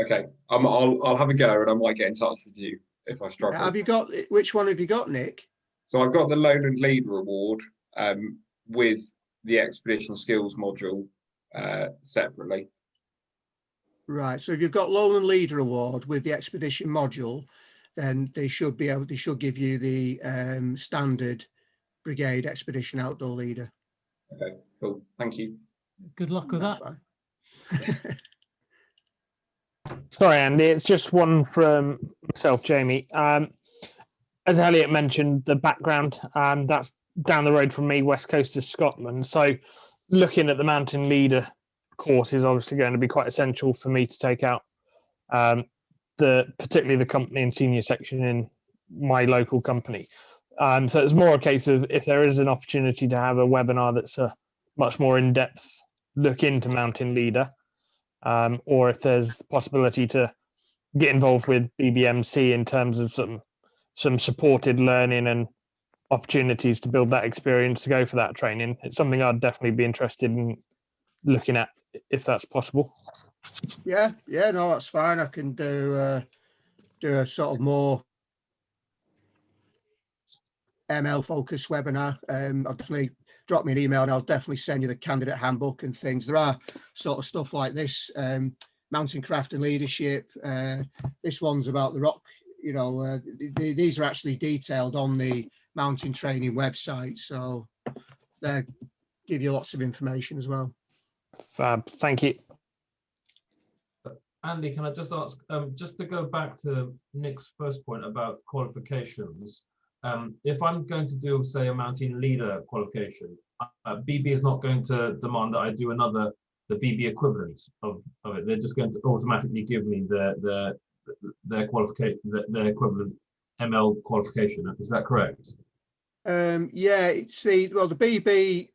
Okay, I'll have a go, and I might get in touch with you if I struggle. Have you got, which one have you got, Nick? So I've got the Lowland Leader Award with the Expedition Skills module, separately. Right. So if you've got Lowland Leader Award with the expedition module, then they should give you the standard brigade expedition outdoor leader. Okay, cool. Thank you. Good luck with That's that. fine. Sorry, Andy, it's just one from myself, Jamie. As Elliot mentioned, the background, that's down the road from me, west coast of Scotland. So looking at the mountain leader course is obviously going to be quite essential for me to take out particularly the company and senior section in my local company. So it's more a case of if there is an opportunity to have a webinar that's a much more in-depth look into mountain leader, or if there's possibility to get involved with BBMC in terms of some supported learning and opportunities to build that experience to go for that training. It's something I'd definitely be interested in looking at if that's possible. Yeah, no, that's fine. I can do a sort of more ML focused webinar. I'll definitely drop me an email and I'll definitely send you the candidate handbook and things. There are sort of stuff like this, mountain craft and leadership. This one's about the rock. You know, these are actually detailed on the mountain training website, so they give you lots of information as well. Fab, thank you. Andy, can I just ask, just to go back to Nick's first point about qualifications, if I'm going to do, say, a mountain leader qualification, BB is not going to demand that I do the BB equivalent of it. They're just going to automatically give me their qualification, their equivalent ML qualification. Is that correct? Yeah, it's the BB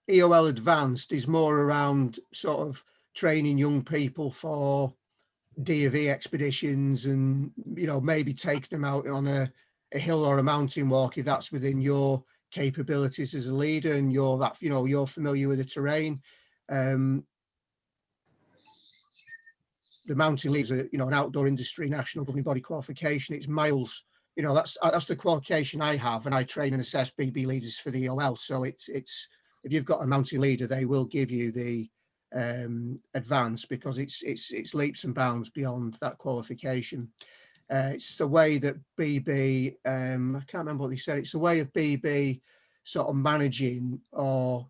EOL Advanced is more around sort of training young people for D&V expeditions, and maybe taking them out on a hill or a mountain walk if that's within your capabilities as a leader and you're familiar with the terrain. The mountain leads are an outdoor industry national governing body qualification. It's miles. That's the qualification I have, and I train and assess BB leaders for the EOL. So it's if you've got a mountain leader, they will give you the advance, because it's leaps and bounds beyond that qualification. It's the way that BB, I can't remember what he said, it's the way of BB sort of managing or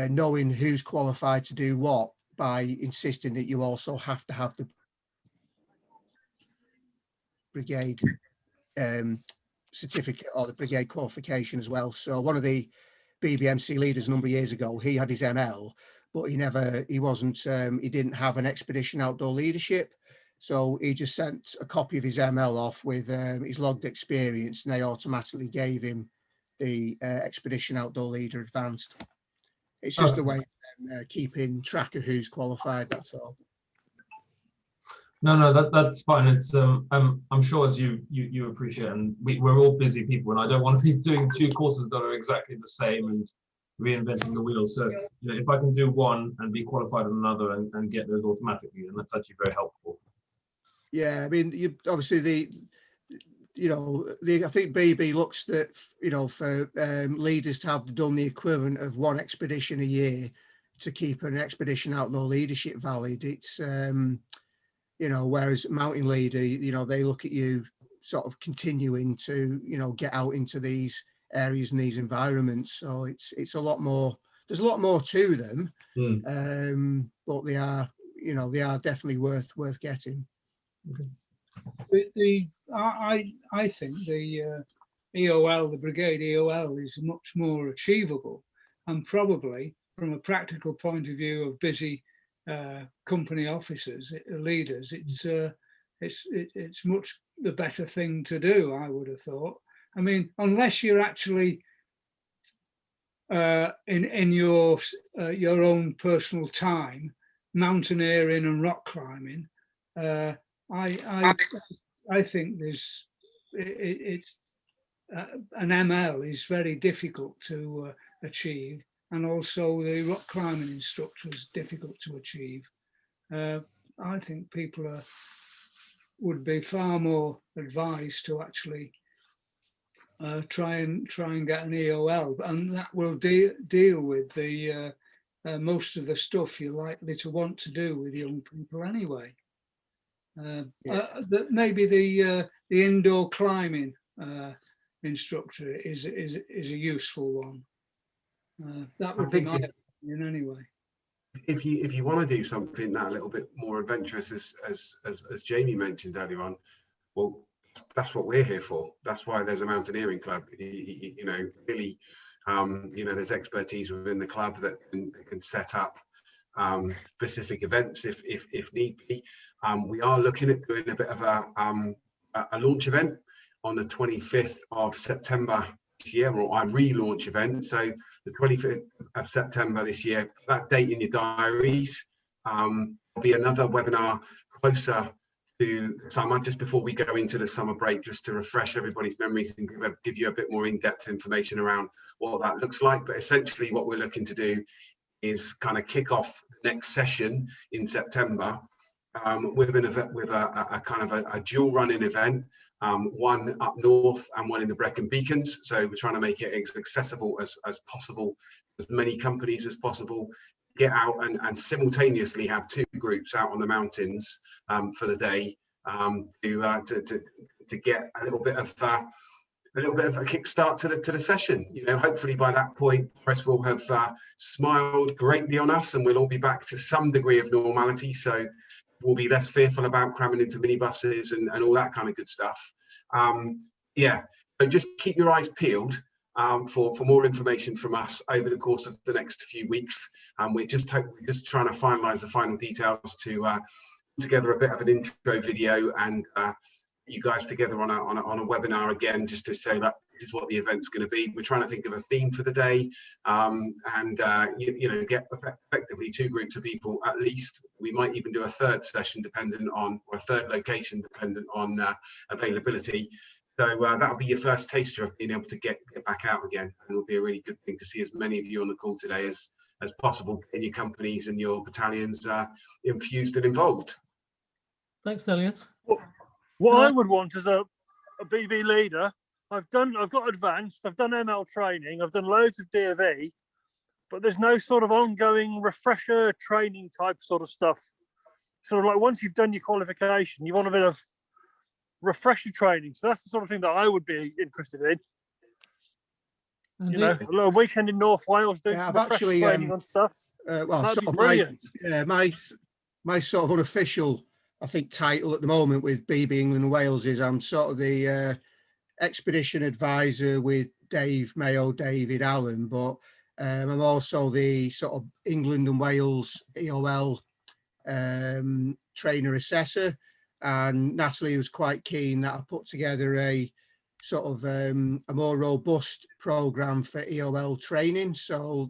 knowing who's qualified to do what, by insisting that you also have to have the brigade certificate or the brigade qualification as well. So one of the BBMC leaders a number of years ago, he had his ML, but he didn't have an expedition outdoor leadership. So he just sent a copy of his ML off with his logged experience, and they automatically gave him the expedition outdoor leader advanced. It's just a way of keeping track of who's qualified, that's all. No, that's fine. It's I'm sure, as you appreciate, and we're all busy people, and I don't want to be doing two courses that are exactly the same and reinventing the wheel. So if I can do one and be qualified on another and get those automatically, then that's actually very helpful. Yeah, I mean, obviously I think BB looks at for leaders to have done the equivalent of one expedition a year to keep an expedition outdoor leadership valid. It's whereas mountain leader, they look at you sort of continuing to get out into these areas and these environments. So it's a lot more. There's a lot more to them, but they are definitely worth getting. Okay. I think the EOL, the brigade EOL, is much more achievable, and probably from a practical point of view of busy company officers, leaders, it's much the better thing to do, I would have thought. I mean, unless you're actually in your own personal time mountaineering and rock climbing, I think it's an ML is very difficult to achieve, and also the rock climbing instructor is difficult to achieve. I think people would be far more advised to actually try and get an EOL, and that will deal with the most of the stuff you're likely to want to do with young people anyway. Maybe the indoor climbing instructor is a useful one. That would be my opinion anyway. If you want to do something that a little bit more adventurous, as Jamie mentioned earlier on, well, that's what we're here for. That's why there's a mountaineering club. You know, really, you know, there's expertise within the club that can set up specific events if need be. We are looking at doing a bit of a launch event on the 25th of September this year, or a relaunch event. So the 25th of September this year, that date in your diaries. There'll be another webinar closer to summer, just before we go into the summer break, just to refresh everybody's memories and give you a bit more in-depth information around what that looks like. But essentially what we're looking to do is kind of kick off the next session in September with an event, with a kind of a dual running event, one up north and one in the Brecon Beacons. So we're trying to make it as accessible as possible, as many companies as possible, get out and simultaneously have two groups out on the mountains for the day to get a little bit of a kickstart to the session. You know, hopefully by that point, Chris will have smiled greatly on us, and we'll all be back to some degree of normality. So we'll be less fearful about cramming into minibuses and all that kind of good stuff. Yeah, so just keep your eyes peeled for more information from us over the course of the next few weeks. We're just trying to finalise the final details to put together a bit of an intro video and you guys together on a webinar again, just to say that this is what the event's going to be. We're trying to think of a theme for the day, and you know, get effectively two groups of people at least. We might even do a third session dependent on, or a third location dependent on availability. So that'll be your first taster of being able to get back out again, and it'll be a really good thing to see as many of you on the call today as possible, in your companies and your battalions infused and involved. Thanks, Elliot. What I would want as a BB leader, I've got advanced, I've done ML training, I've done loads of DFE, but there's no sort of ongoing refresher training type sort of stuff. Sort of like once you've done your qualification, you want a bit of refresher training. So that's the sort of thing that I would be interested in. You know, a little weekend in North Wales doing some refresher training on stuff. Well, that'd sort be of my sort of unofficial, I think, title at the moment with BB England and Wales is I'm sort of the expedition advisor with Dave Mayo, David Allen, but I'm also the sort of England and Wales EOL trainer assessor. And Natalie was quite keen that I put together a sort of a more robust program for EOL training. So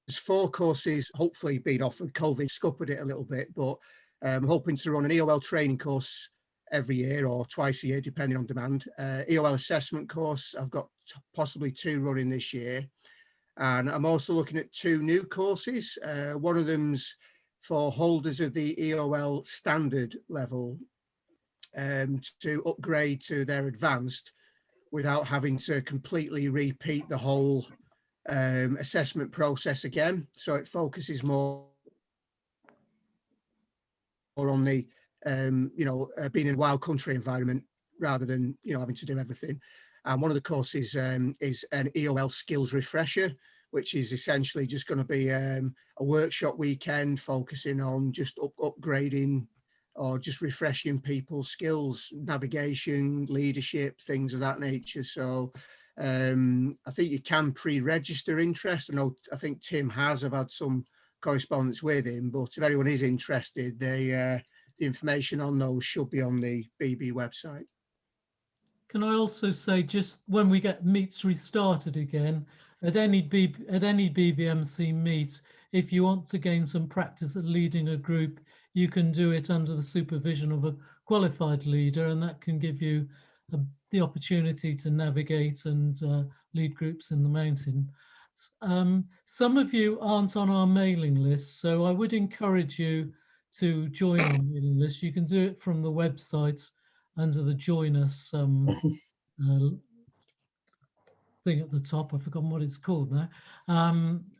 there's 4 courses hopefully being offered. COVID scuppered it a little bit, but I'm hoping to run an EOL training course every year or twice a year, depending on demand. EOL assessment course, I've got possibly 2 running this year. And I'm also looking at 2 new courses. One of them's for holders of the EOL standard level to upgrade to their advanced without having to completely repeat the whole assessment process again. So it focuses more on the being in a wild country environment rather than having to do everything. And one of the courses is an EOL skills refresher, which is essentially just going to be a workshop weekend focusing on just upgrading or just refreshing people's skills, navigation, leadership, things of that nature. So I think you can pre-register interest. I think Tim has. I've had some correspondence with him, but if anyone is interested, the information on those should be on the BB website. Can I also say, just when we get meets restarted again, at any BBMC meet, if you want to gain some practice at leading a group, you can do it under the supervision of a qualified leader, and that can give you the opportunity to navigate and lead groups in the mountain. Some of you aren't on our mailing list, so I would encourage you to join our mailing list. You can do it from the website under the Join Us thing at the top. I've forgotten what it's called now.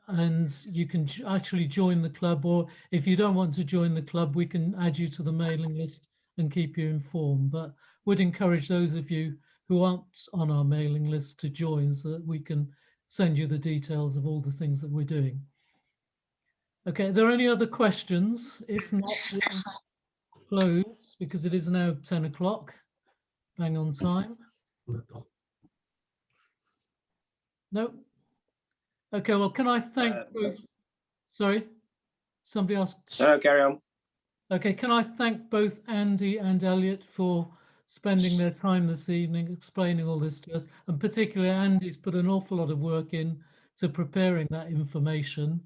And you can actually join the club, or if you don't want to join the club, we can add you to the mailing list and keep you informed. But would encourage those of you who aren't on our mailing list to join, so that we can send you the details of all the things that we're doing. Okay, are there any other questions? If not, we'll close because it is now 10 o'clock, bang on time. No. Okay, well, can I thank both? Sorry, somebody asked. No, carry on. Okay, can I thank both Andy and Elliot for spending their time this evening explaining all this to us, and particularly Andy's put an awful lot of work in to preparing that information.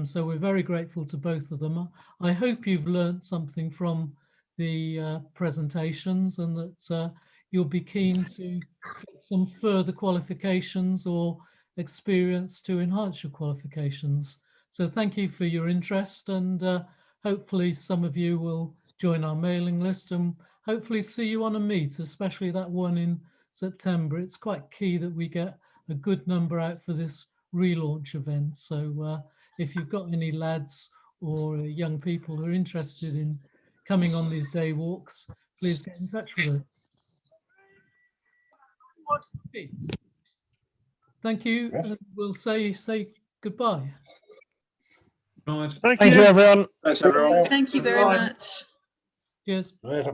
So we're very grateful to both of them. I hope you've learned something from the presentations, and that you'll be keen to get some further qualifications or experience to enhance your qualifications. So thank you for your interest, and hopefully some of you will join our mailing list, and hopefully see you on a meet, especially that one in September. It's quite key that we get a good number out for this relaunch event. So if you've got any lads or young people who are interested in coming on these day walks, please get in touch with us. Okay. Thank you, and we'll say goodbye. Right. Thank you, everyone. Thanks, everyone. Thank you very much. Cheers. Right.